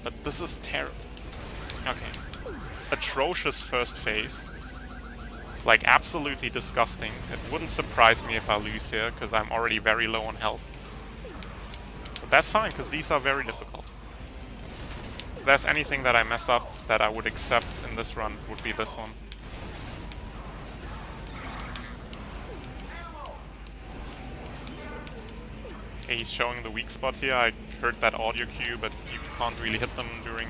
But this is terrible. Okay. Atrocious first phase. Like, absolutely disgusting. It wouldn't surprise me if I lose here, because I'm already very low on health. But that's fine, because these are very difficult. If there's anything that I mess up that I would accept in this run, it would be this one. Okay, he's showing the weak spot here. I heard that audio cue, but you can't really hit them during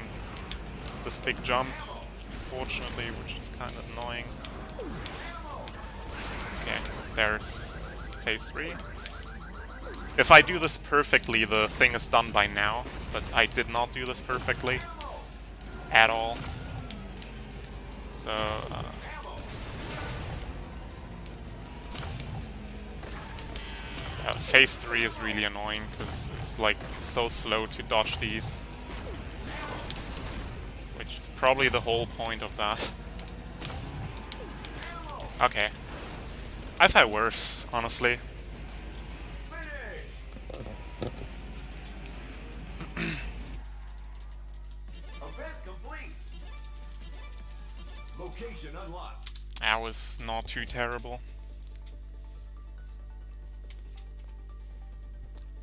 this big jump, unfortunately, which is kind of annoying. Okay, there's phase 3. If I do this perfectly, the thing is done by now, but I did not do this perfectly at all. So, phase 3 is really annoying, because it's like so slow to dodge these. Which is probably the whole point of that. Okay. I've had worse, honestly. Location unlocked. That was not too terrible.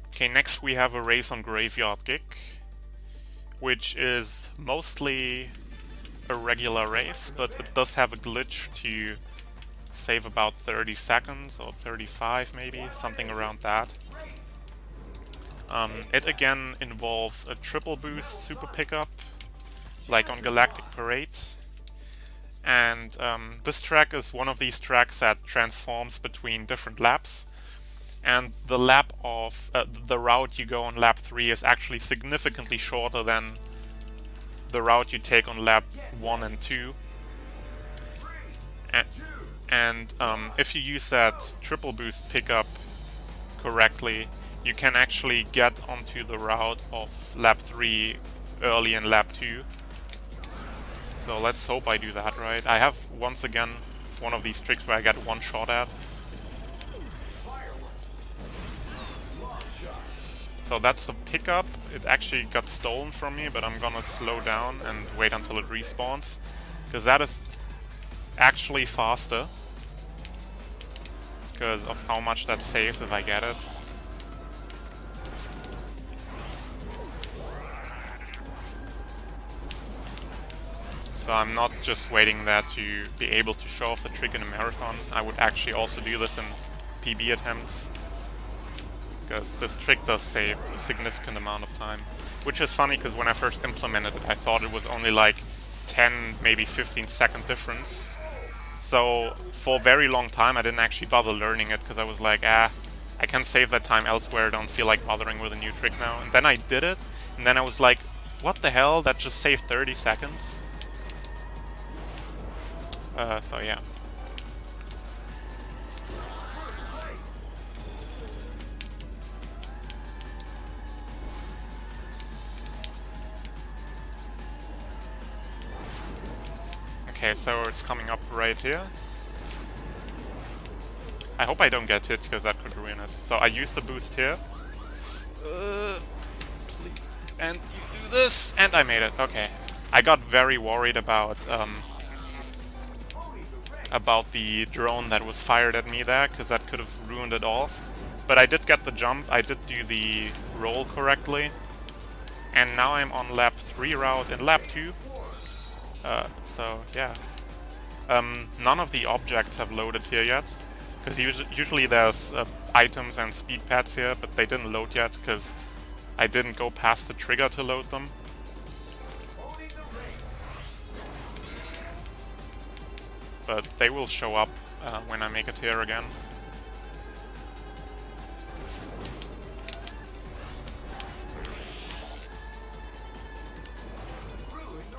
Okay, next we have a race on Graveyard Gig, which is mostly a regular race, but it does have a glitch to save about 30 seconds, or 35 maybe, something around that. It again involves a triple boost super pickup, like on Galactic Parade. And this track is one of these tracks that transforms between different laps. And the lap of the route you go on lap 3 is actually significantly shorter than the route you take on lap 1 and 2. And if you use that triple boost pickup correctly, you can actually get onto the route of lap 3 early in lap 2. So let's hope I do that right. I have, once again, it's one of these tricks where I get one shot at. So that's the pickup. It actually got stolen from me, but I'm gonna slow down and wait until it respawns, because that is actually faster because of how much that saves if I get it. So I'm not just waiting there to be able to show off the trick in a marathon. I would actually also do this in PB attempts, because this trick does save a significant amount of time. Which is funny, because when I first implemented it, I thought it was only like 10, maybe 15-second difference. So for a very long time I didn't actually bother learning it, because I was like, I can save that time elsewhere, I don't feel like bothering with a new trick now. And then I did it, and then I was like, what the hell, that just saved 30 seconds? So yeah. Okay, so it's coming up right here. I hope I don't get hit, because that could ruin it. So I use the boost here. Please. And you do this! And I made it. Okay. I got very worried about the drone that was fired at me there, because that could have ruined it all. But I did get the jump, I did do the roll correctly. And now I'm on lap 3 route in lap 2. So, yeah. None of the objects have loaded here yet. Because usually there's items and speed pads here, but they didn't load yet because I didn't go past the trigger to load them. But they will show up when I make it here again.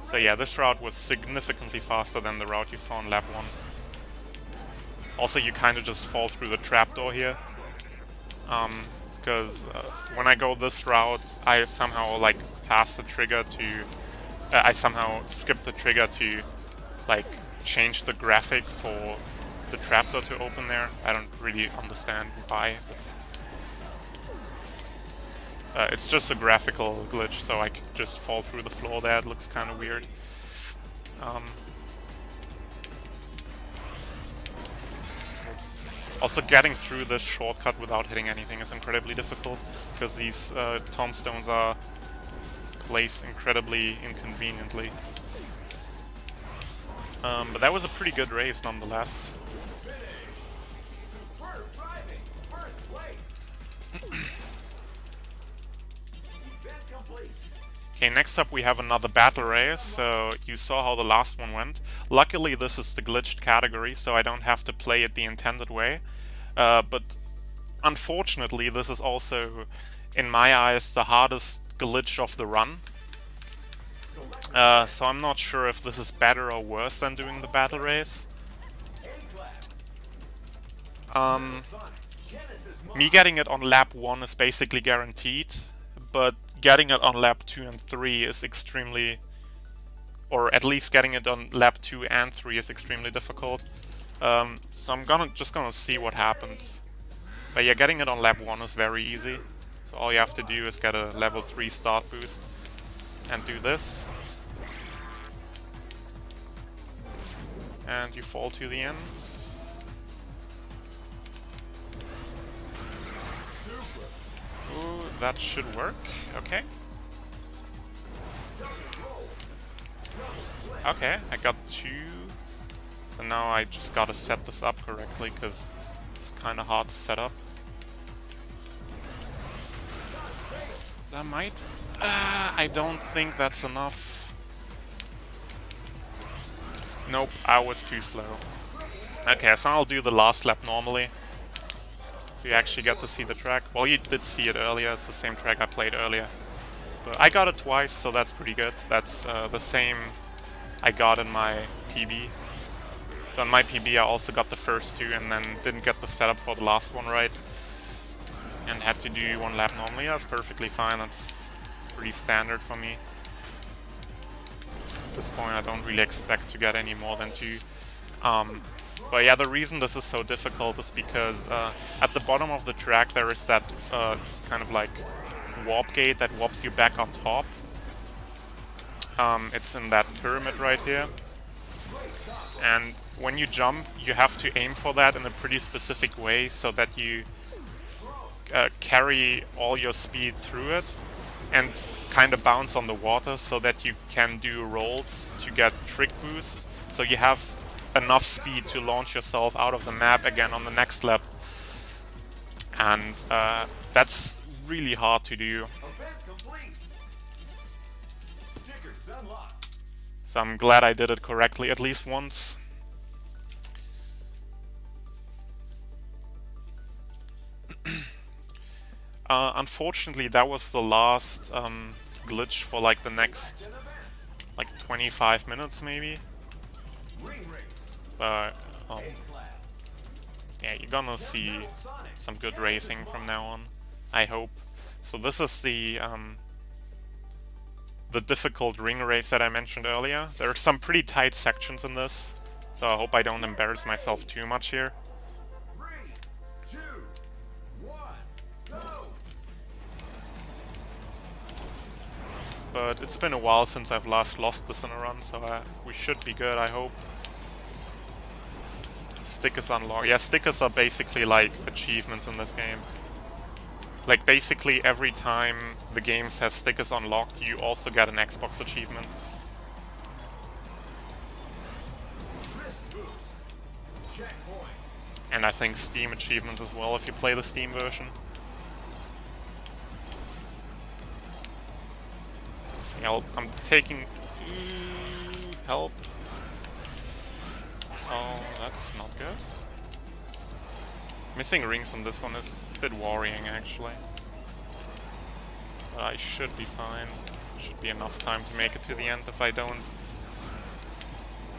So yeah, this route was significantly faster than the route you saw in lap 1. Also, you kind of just fall through the trapdoor here. Because when I go this route, I somehow like pass the trigger to... I somehow skip the trigger to like change the graphic for the trapdoor to open there. I don't really understand why. But, it's just a graphical glitch, so I could just fall through the floor there. It looks kind of weird. Also, getting through this shortcut without hitting anything is incredibly difficult, because these tombstones are placed incredibly inconveniently. But that was a pretty good race nonetheless. Okay, next up we have another battle race. So you saw how the last one went. Luckily this is the glitched category, so I don't have to play it the intended way. But unfortunately this is also, in my eyes, the hardest glitch of the run. So I'm not sure if this is better or worse than doing the battle race. Me getting it on lap 1 is basically guaranteed, but getting it on lap 2 and 3 is extremely... or at least getting it on lap 2 and 3 is extremely difficult. So I'm just gonna see what happens. But yeah, getting it on lap 1 is very easy. So all you have to do is get a level 3 start boost and do this. And you fall to the end. Ooh, that should work. Okay. Okay, I got 2. So now I just gotta set this up correctly, because it's kinda hard to set up. That might... I don't think that's enough. Nope, I was too slow. Okay, so I'll do the last lap normally. So you actually get to see the track. Well, you did see it earlier, it's the same track I played earlier. But I got it twice, so that's pretty good. That's the same I got in my PB. So in my PB I also got the first 2 and then didn't get the setup for the last one right. And had to do 1 lap normally. That's perfectly fine, that's pretty standard for me. At this point I don't really expect to get any more than 2. But yeah, the reason this is so difficult is because at the bottom of the track there is that kind of like warp gate that warps you back on top. It's in that pyramid right here. And when you jump, you have to aim for that in a pretty specific way so that you carry all your speed through it and kind of bounce on the water so that you can do rolls to get trick boost. So you have enough speed to launch yourself out of the map again on the next lap. And that's really hard to do. So I'm glad I did it correctly at least once. Unfortunately, that was the last glitch for like the next like 25 minutes maybe. But yeah, you're gonna see some good racing from now on, I hope. So this is the the difficult ring race that I mentioned earlier. There are some pretty tight sections in this, so I hope I don't embarrass myself too much here. 3, 2, 1, go! But it's been a while since I've last lost this in a run, so we should be good, I hope. Stickers unlocked. Yeah, stickers are basically like achievements in this game. Like basically every time the game has stickers unlocked, you also get an Xbox achievement. And I think Steam achievements as well if you play the Steam version. Yeah, I'm taking... help. Oh, that's not good. Missing rings on this one is a bit worrying, actually. But I should be fine. Should be enough time to make it to the end if I don't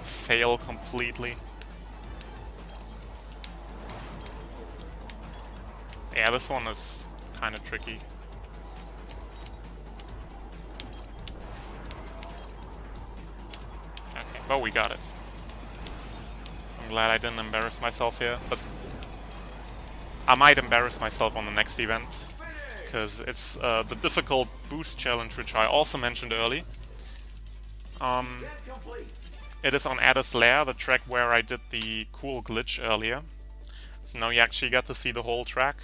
fail completely. Yeah, this one is kind of tricky. Okay, but we got it. I'm glad I didn't embarrass myself here, but I might embarrass myself on the next event, because it's the difficult boost challenge, which I also mentioned early. It is on Ada's Lair, the track where I did the cool glitch earlier. So now you actually get to see the whole track.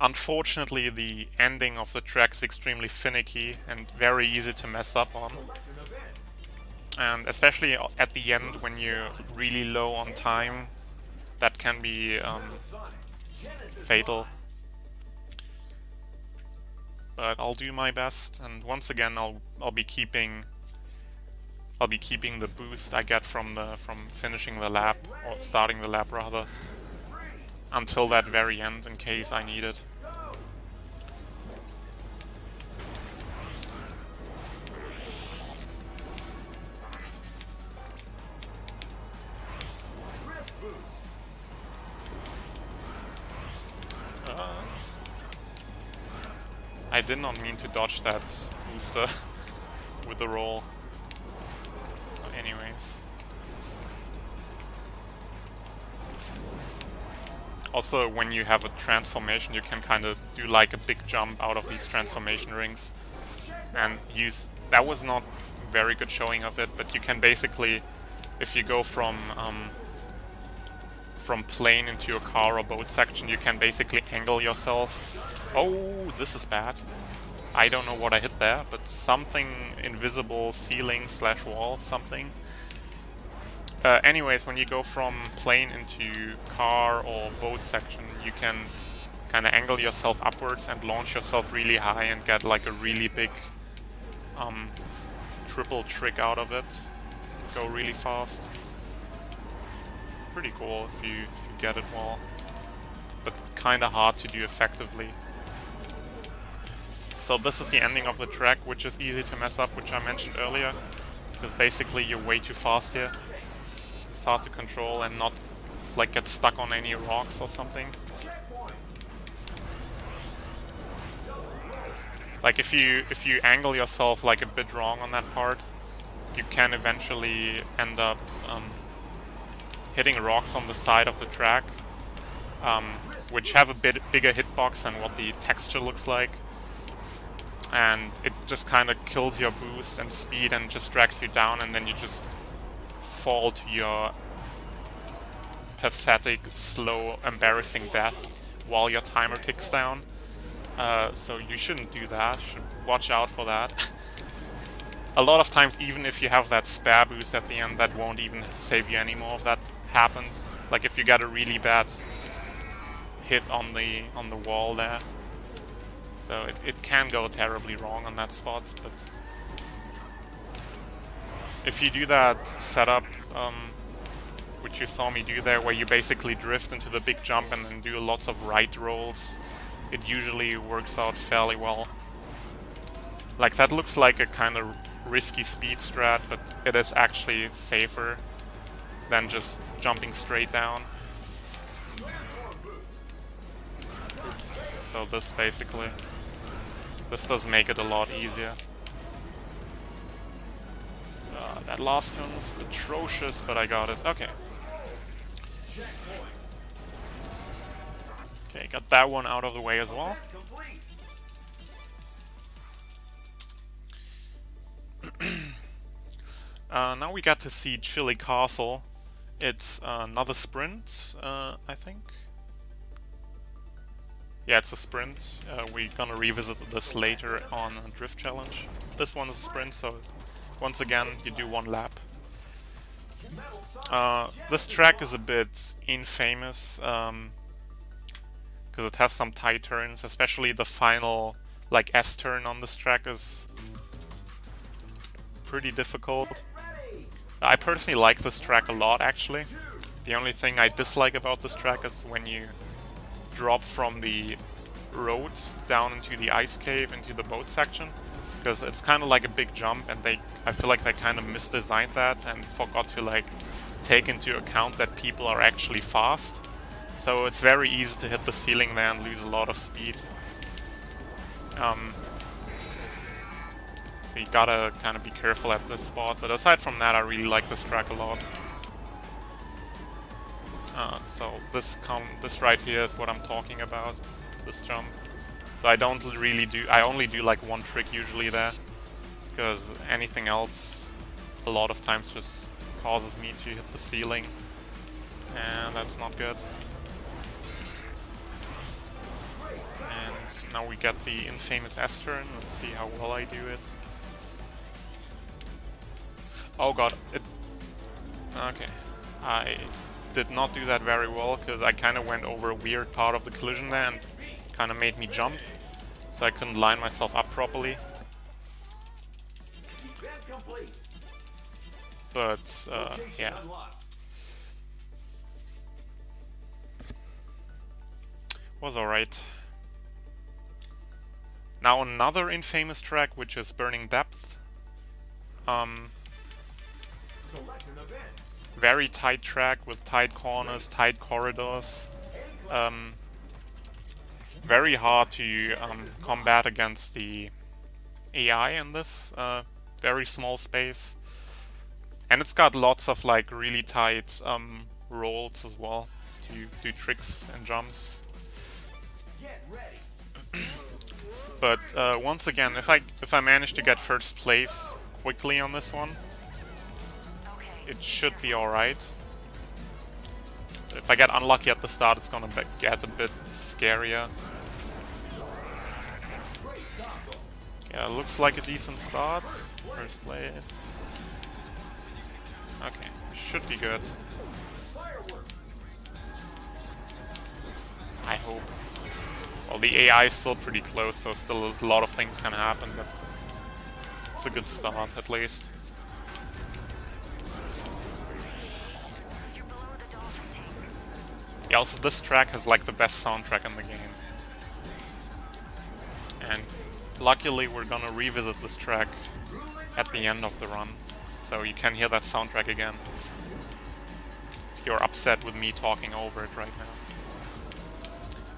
Unfortunately, the ending of the track is extremely finicky and very easy to mess up on. And especially at the end when you're really low on time, that can be fatal. But I'll do my best, and once again I'll be keeping the boost I get from finishing the lap, or starting the lap rather, until that very end in case I need it. I did not mean to dodge that booster with the roll. But anyways. Also, when you have a transformation, you can kind of do like a big jump out of these transformation rings. And use... That was not very good showing of it, but you can basically, if you go from plane into your car or boat section, you can basically angle yourself. Oh, this is bad. I don't know what I hit there, but something invisible, ceiling / wall, something. Anyways, when you go from plane into car or boat section, you can kind of angle yourself upwards and launch yourself really high and get like a really big triple trick out of it. Go really fast. Pretty cool if you get it well, but kind of hard to do effectively. So this is the ending of the track, which is easy to mess up, which I mentioned earlier, because basically you're way too fast here. It's hard to control and not like get stuck on any rocks or something. Like if you angle yourself like a bit wrong on that part, you can eventually end up hitting rocks on the side of the track, which have a bit bigger hitbox than what the texture looks like. And it just kind of kills your boost and speed and just drags you down, and then you just fall to your pathetic, slow, embarrassing death while your timer ticks down. So you shouldn't do that, you should watch out for that. A lot of times, even if you have that spare boost at the end, that won't even save you anymore if that happens. Like if you get a really bad hit on the wall there. So it can go terribly wrong on that spot, but if you do that setup, which you saw me do there, where you basically drift into the big jump and then do lots of right rolls, it usually works out fairly well. Like that looks like a kind of risky speed strat, but it is actually safer than just jumping straight down. Oops. So this basically. This does make it a lot easier. That last turn was atrocious, but I got it. Okay. Okay, got that one out of the way as well. Now we got to see Chili Castle. It's another sprint, I think. Yeah, it's a sprint. We're gonna revisit this later on a Drift Challenge. This one is a sprint, so once again, you do one lap. This track is a bit infamous, because it has some tight turns, especially the final, like, S-turn on this track is pretty difficult. I personally like this track a lot, actually. The only thing I dislike about this track is when you drop from the road down into the ice cave into the boat section, because it's kind of like a big jump, and I feel like they kind of misdesigned that and forgot to like take into account that people are actually fast. So it's very easy to hit the ceiling there and lose a lot of speed. So you gotta kind of be careful at this spot, but aside from that, I really like this track a lot. So this right here is what I'm talking about, this jump. So I only do like one trick usually there, because anything else a lot of times just causes me to hit the ceiling, and that's not good. And now we get the infamous S-turn. Let's see how well I do it. Oh god, okay. I did not do that very well, because I kind of went over a weird part of the collision there and kind of made me jump, so I couldn't line myself up properly. But, yeah. Was alright. Now another infamous track, which is Burning Depth. Very tight track with tight corners, tight corridors. Very hard to combat against the AI in this very small space. And it's got lots of like really tight rolls as well to do tricks and jumps. But once again, if I manage to get first place quickly on this one, it should be alright. If I get unlucky at the start, it's gonna get a bit scarier. Yeah, looks like a decent start. First place. Okay, should be good. I hope. Well, the AI is still pretty close, so still a lot of things can happen, but it's a good start at least. Yeah, also this track has like the best soundtrack in the game. And luckily we're gonna revisit this track at the end of the run, so you can hear that soundtrack again. If you're upset with me talking over it right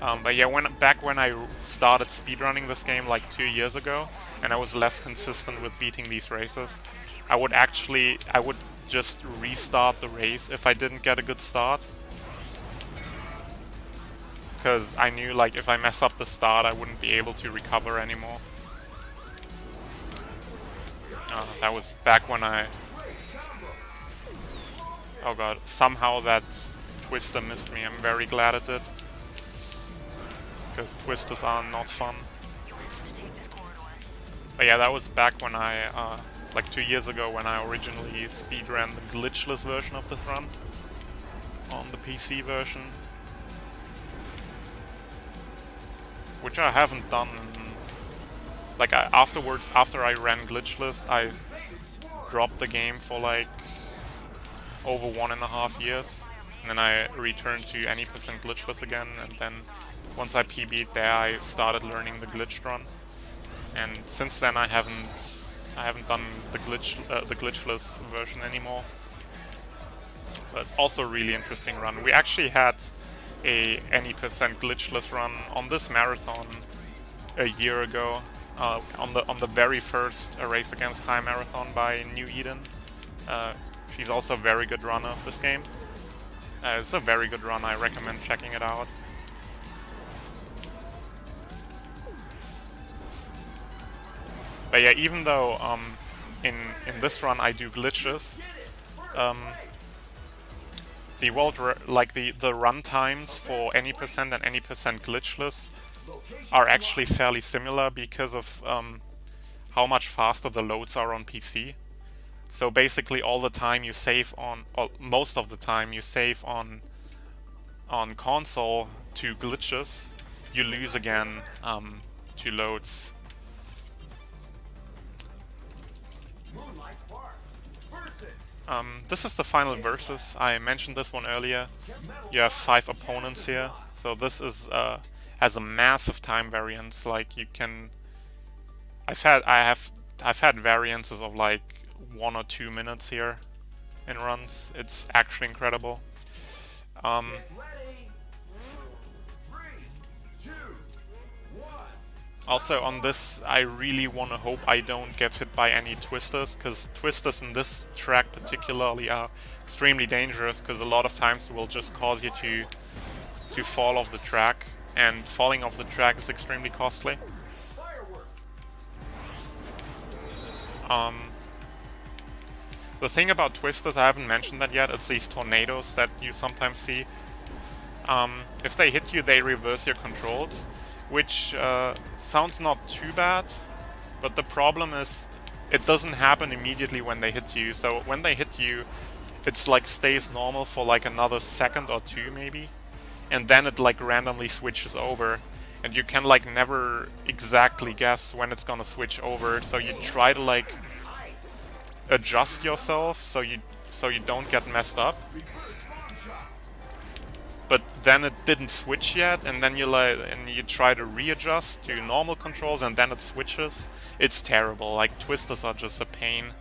now. But yeah, back when I started speedrunning this game like 2 years ago, and I was less consistent with beating these races, I would just restart the race if I didn't get a good start. Because I knew like if I mess up the start, I wouldn't be able to recover anymore. That was back when oh god, somehow that twister missed me. I'm very glad it did. Because twisters are not fun. But yeah, that was back when I, like 2 years ago, when I originally speedran the glitchless version of this run on the PC version. Which I haven't done. Like after I ran glitchless, I dropped the game for like over 1.5 years, and then I returned to any percent glitchless again, and then once I PB'd there, I started learning the glitched run, and since then I haven't done the glitchless version anymore. But it's also a really interesting run. We actually had any percent glitchless run on this marathon a year ago, on the very first race against Time Marathon by New Eden. She's also a very good runner of this game. It's a very good run. I recommend checking it out. But yeah, even though in this run I do glitches, the the run times for any percent and any percent glitchless are actually fairly similar because of how much faster the loads are on PC. So basically all the time you save on, or most of the time you save on console to glitches, you lose again to loads. This is the final versus. I mentioned this one earlier. You have 5 opponents here, so this is has a massive time variance. Like you can, I've had variances of like 1 or 2 minutes here in runs. It's actually incredible. Also on this, I really want to hope I don't get hit by any twisters, because twisters in this track particularly are extremely dangerous, because a lot of times will just cause you to fall off the track, and falling off the track is extremely costly. The thing about twisters, I haven't mentioned that yet, it's these tornadoes that you sometimes see. If they hit you, they reverse your controls, which sounds not too bad, but the problem is it doesn't happen immediately when they hit you. So when they hit you, it's like stays normal for like another second or 2 maybe, and then it like randomly switches over, and you can like never exactly guess when it's gonna switch over. So you try to like adjust yourself so you don't get messed up. But then it didn't switch yet, and then you try to readjust to normal controls, and then it switches. It's terrible. Like twisters are just a pain.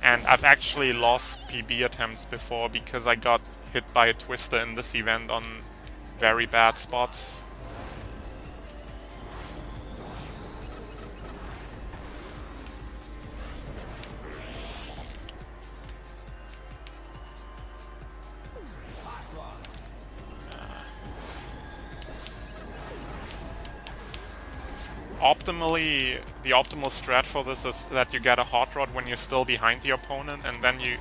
And I've actually lost PB attempts before because I got hit by a twister in this event on very bad spots. Optimally, the optimal strat for this is that you get a hot rod when you're still behind the opponent, and then you...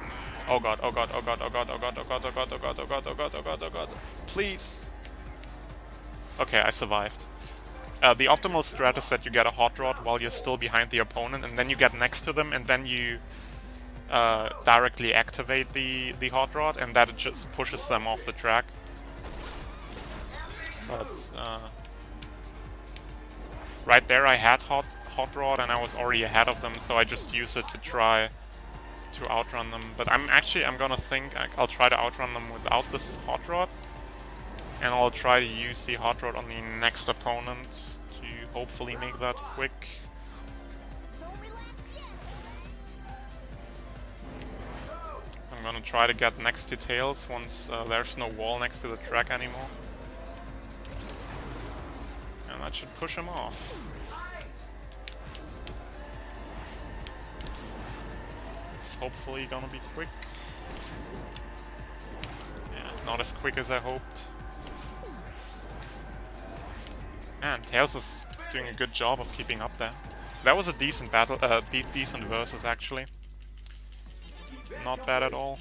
Oh god, oh god, oh god, oh god, oh god, oh god, oh god, oh god, oh god, oh god, oh god, oh god, please! Okay, I survived. The optimal strat is that you get a hot rod while you're still behind the opponent, and then you get next to them, and then you directly activate the hot rod, and that it just pushes them off the track. But, right there I had hot rod and I was already ahead of them, so I just used it to try to outrun them. But I'm gonna think I'll try to outrun them without this hot rod, and I'll try to use the hot rod on the next opponent to hopefully make that quick. I'm gonna try to get next to Tails once there's no wall next to the track anymore. And that should push him off. It's hopefully gonna be quick. Yeah, not as quick as I hoped. And Tails is doing a good job of keeping up there. That was a decent battle, decent versus actually. Not bad at all.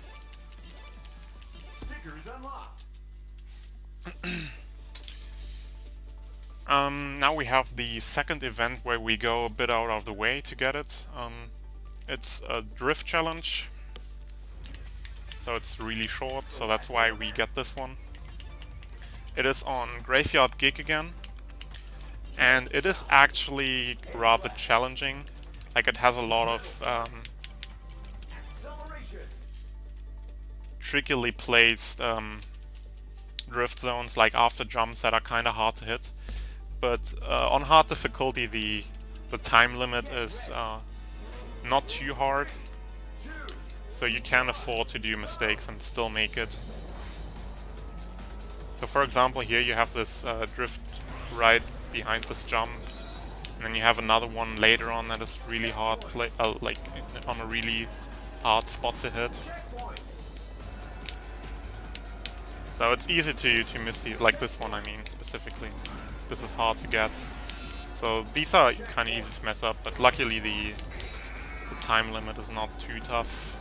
Stickers unlocked. Now we have the second event where we go a bit out of the way to get it. It's a drift challenge, so it's really short, so that's why we get this one. It is on Graveyard Gig again, and it is actually rather challenging. Like, it has a lot of trickily placed drift zones, like after jumps, that are kind of hard to hit. But on hard difficulty, the time limit is not too hard, so you can afford to do mistakes and still make it. So for example, here you have this drift right behind this jump. And then you have another one later on that is really hard, like on a really hard spot to hit. So it's easy to miss the, like this one, I mean, specifically. This is hard to get. So these are kind of easy to mess up, but luckily the time limit is not too tough.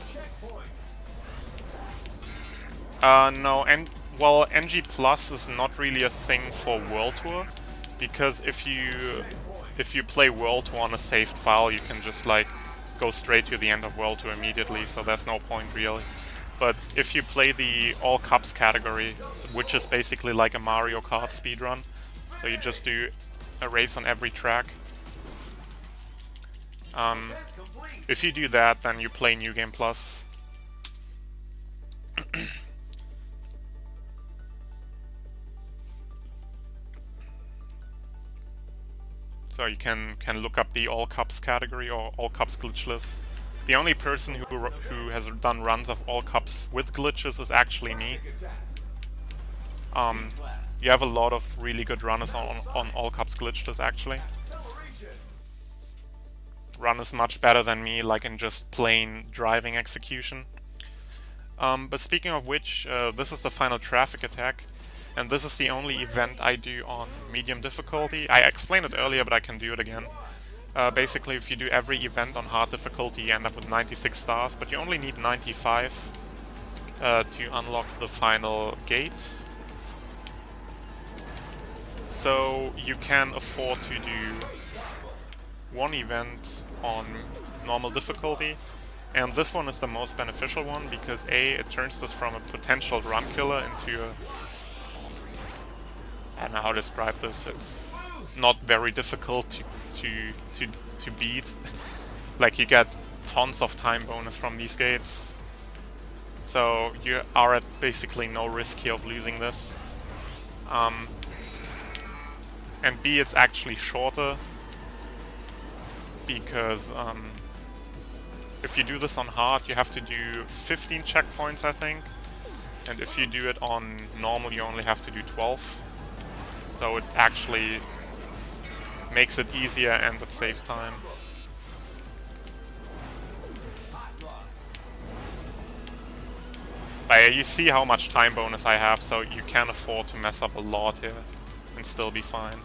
No, and well, NG Plus is not really a thing for World Tour, because if you play World Tour on a saved file, you can just like go straight to the end of World Tour immediately, so there's no point really. But if you play the All Cups category, which is basically like a Mario Kart speedrun, so you just do a race on every track. If you do that, then you play New Game Plus. So you can look up the All Cups category or All Cups glitchless. The only person who has done runs of All Cups with glitches is actually me. You have a lot of really good runners on All Cups glitchless actually. Run is much better than me, like in just plain driving execution. But speaking of which, this is the final traffic attack. And this is the only event I do on medium difficulty. I explained it earlier, but I can do it again. Basically, if you do every event on hard difficulty, you end up with 96 stars, but you only need 95 to unlock the final gate. So you can afford to do one event on normal difficulty. And this one is the most beneficial one, because A, it turns this from a potential run killer into a... I don't know how to describe this. It's not very difficult to beat. Like, you get tons of time bonus from these gates. So you are at basically no risk here of losing this. And B, it's actually shorter, because if you do this on hard, you have to do 15 checkpoints, I think. And if you do it on normal, you only have to do 12. So it actually makes it easier and it saves time. But yeah, you see how much time bonus I have, so you can afford to mess up a lot here and still be fine.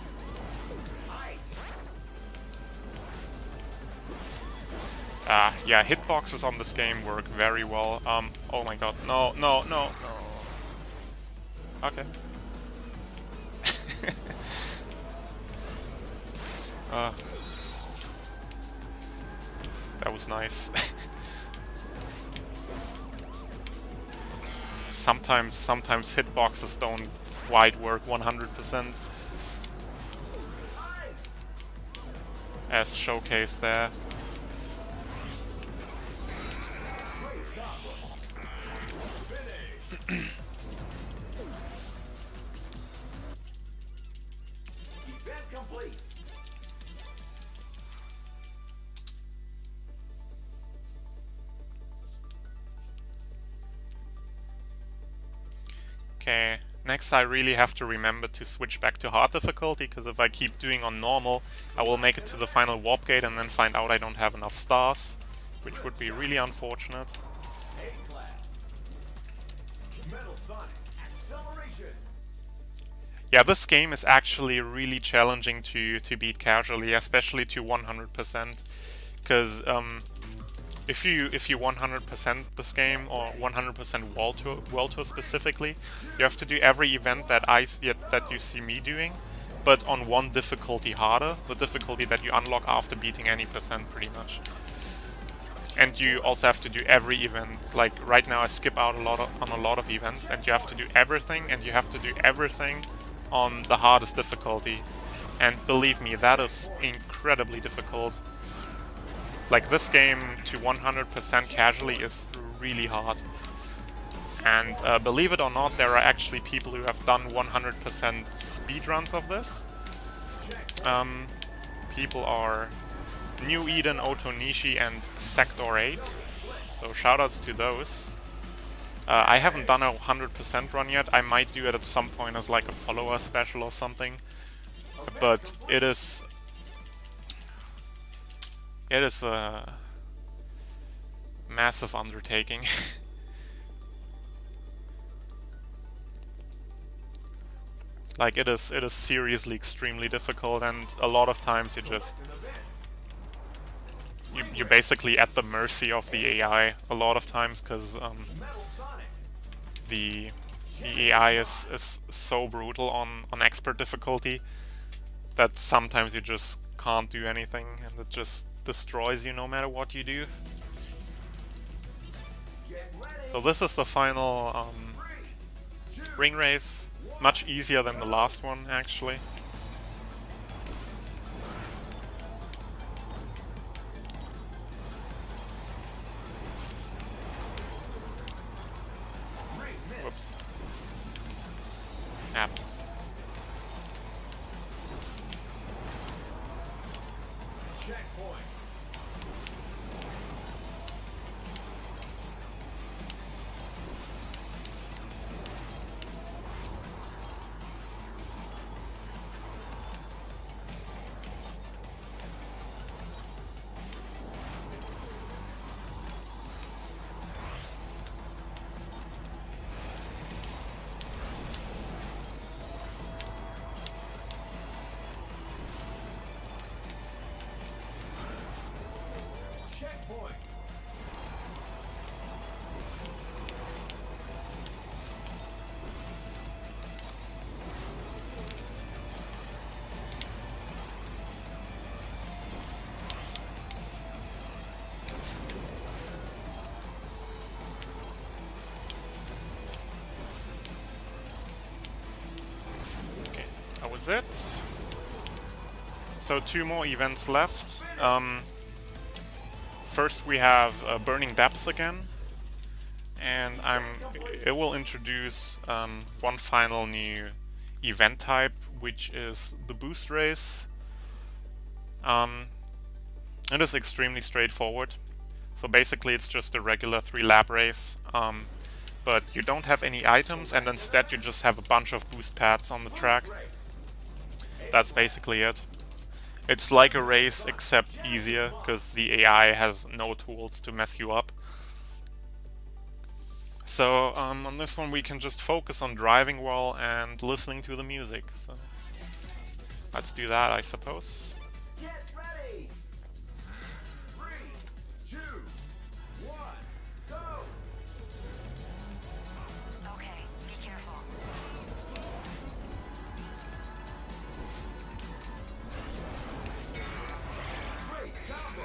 Yeah, hitboxes on this game work very well. Oh my god, no. Okay. That was nice. Sometimes hitboxes don't quite work 100%. As showcased there. Okay, next I really have to remember to switch back to hard difficulty, because if I keep doing on normal, I will make it to the final warp gate and then find out I don't have enough stars, which would be really unfortunate. Yeah, this game is actually really challenging to beat casually, especially to 100%, because if you 100% this game, or 100% World Tour specifically, you have to do every event that you see me doing, but on one difficulty harder, the difficulty that you unlock after beating any percent, pretty much. And you also have to do every event. Like right now, I skip out on a lot of events, and you have to do everything, and you have to do everything on the hardest difficulty. And believe me, that is incredibly difficult. Like, this game to 100% casually is really hard. And believe it or not, there are actually people who have done 100% speedruns of this. People are New Eden, Otonishi, and Sector 8. So shoutouts to those. I haven't done a 100% run yet. I might do it at some point as like a follower special or something. but it is a massive undertaking. Like it is seriously extremely difficult, and a lot of times you're basically at the mercy of the AI a lot of times, because the AI is so brutal on expert difficulty that sometimes you just can't do anything, and it just destroys you no matter what you do. So this is the final ring race. Much easier than the last one, actually. Whoops. Happens. Checkpoint. That was it. So 2 more events left. First we have Burning Depth again, and it will introduce one final new event type, which is the boost race. It is extremely straightforward. So basically it's just a regular 3-lap race, but you don't have any items, and instead you just have a bunch of boost pads on the track. That's basically it. It's like a race, except easier, because the AI has no tools to mess you up. So on this one we can just focus on driving well and listening to the music. So let's do that, I suppose. Get ready. 3, 2, 1, go. Okay, be careful. Great combo.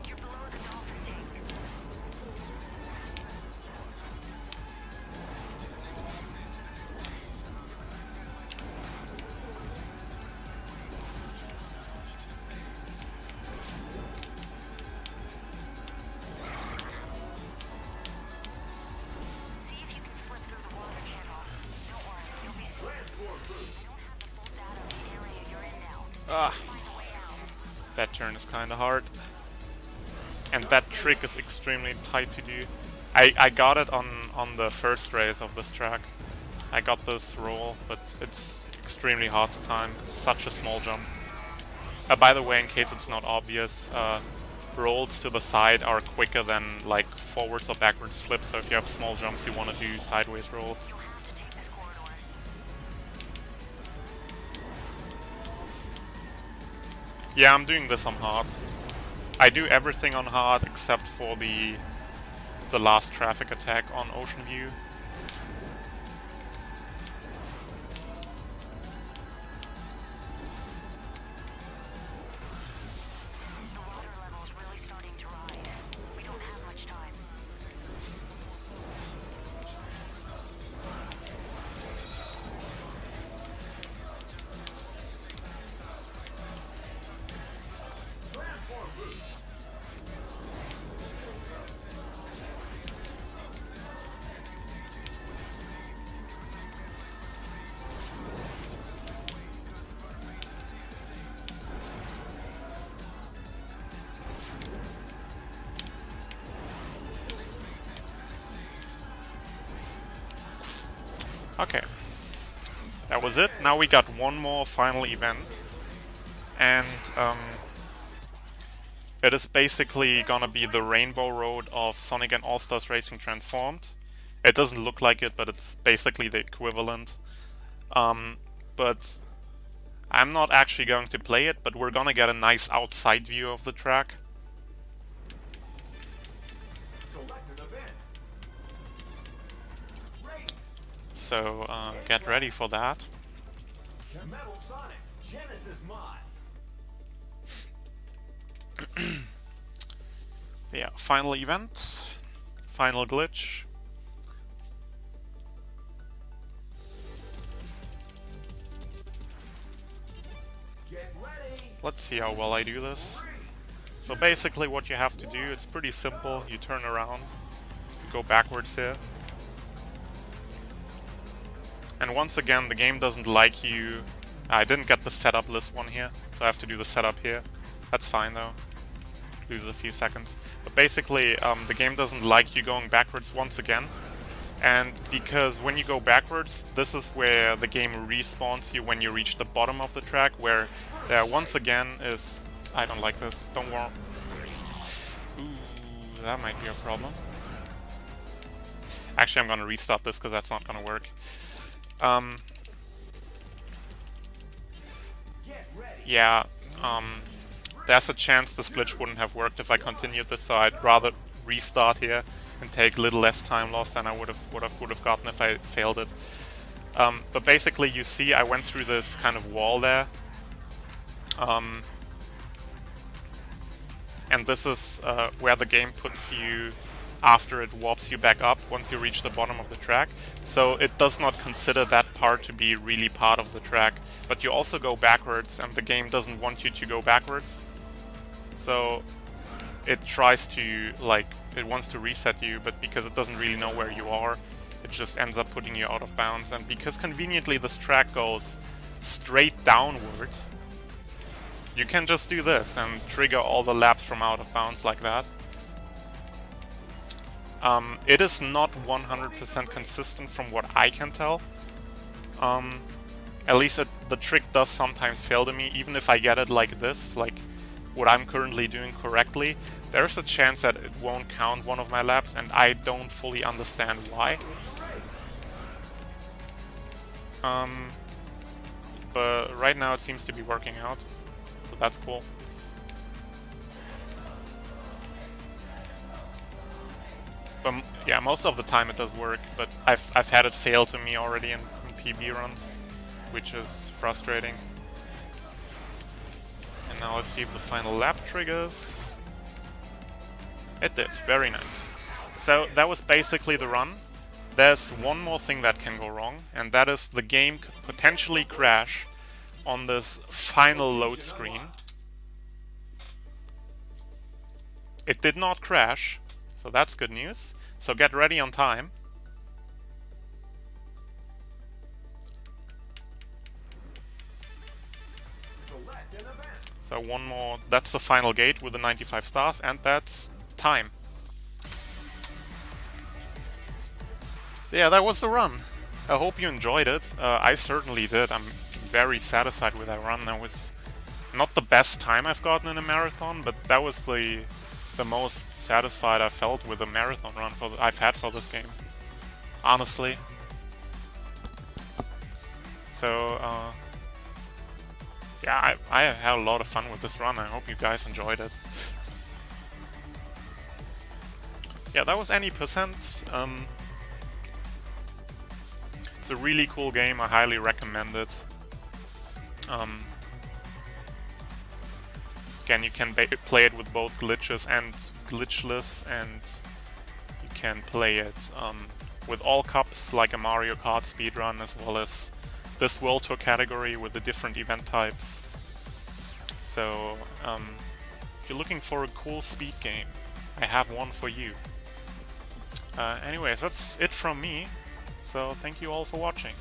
You're below the dolphin tank. See if you can slip through the water channel. Don't worry, you'll be safe. Transport boost. I don't have the full data of the area you're in now. Ah, Find a way out. that turn is kinda hard. And that trick is extremely tight to do. I got it on the first race of this track. I got this roll, but it's extremely hard to time. It's such a small jump. By the way, in case it's not obvious, rolls to the side are quicker than like forwards or backwards flips, so if you have small jumps you want to do sideways rolls. You'll have to take this corridor. Yeah, I'm doing this on hard. I do everything on hard except for the last traffic attack on Ocean View. The water level's really starting to rise. We don't have much time. Transport boost. Okay. That was it. Now we got one more final event. And it is basically gonna be the Rainbow Road of Sonic and All-Stars Racing Transformed. It doesn't look like it, but it's basically the equivalent. But I'm not actually going to play it, but we're gonna get a nice outside view of the track. So get ready for that. Metal Sonic Genesis mod. Yeah, final event, final glitch. Get ready. Let's see how well I do this. So basically what you have to do, it's pretty simple. You turn around, you go backwards here. And once again, the game doesn't like you. I didn't get the setup list one here, so I have to do the setup here. That's fine though. Lose a few seconds. But basically, the game doesn't like you going backwards once again. And because when you go backwards, this is where the game respawns you when you reach the bottom of the track, where there once again is... I don't like this, don't worry. Ooh, that might be a problem. Actually, I'm gonna restart this because that's not gonna work. Yeah, there's a chance this glitch wouldn't have worked if I continued this, so I'd rather restart here and take a little less time loss than I would have gotten if I failed it. But basically, you see, I went through this kind of wall there, and this is where the game puts you after it warps you back up once you reach the bottom of the track. So it does not consider that part to be really part of the track, but you also go backwards, and the game doesn't want you to go backwards. So it tries to, like, it wants to reset you, but because it doesn't really know where you are, it just ends up putting you out of bounds. And because conveniently this track goes straight downward, you can just do this and trigger all the laps from out of bounds like that. It is not 100% consistent from what I can tell. At least the trick does sometimes fail to me, even if I get it like this, like what I'm currently doing correctly. There's a chance that it won't count one of my laps, and I don't fully understand why. But right now it seems to be working out, so that's cool. But yeah, most of the time it does work, but I've had it fail to me already in PB runs, which is frustrating. And now let's see if the final lap triggers. It did, very nice. So that was basically the run. There's one more thing that can go wrong, and that is the game could potentially crash on this final load screen. It did not crash, so that's good news. So get ready on time. So one more, that's the final gate with the 95 stars, and that's time. So yeah, that was the run. I hope you enjoyed it. I certainly did. I'm very satisfied with that run. That was not the best time I've gotten in a marathon, but that was the most satisfied I felt with a marathon run I've had for this game, honestly. So yeah, I had a lot of fun with this run. I hope you guys enjoyed it. Yeah, that was Any Percent. It's a really cool game. I highly recommend it. Again, you can play it with both glitches and glitchless, and you can play it with all cups like a Mario Kart speedrun, as well as this World Tour category with the different event types. So if you're looking for a cool speed game, I have one for you. Anyways, that's it from me, so thank you all for watching.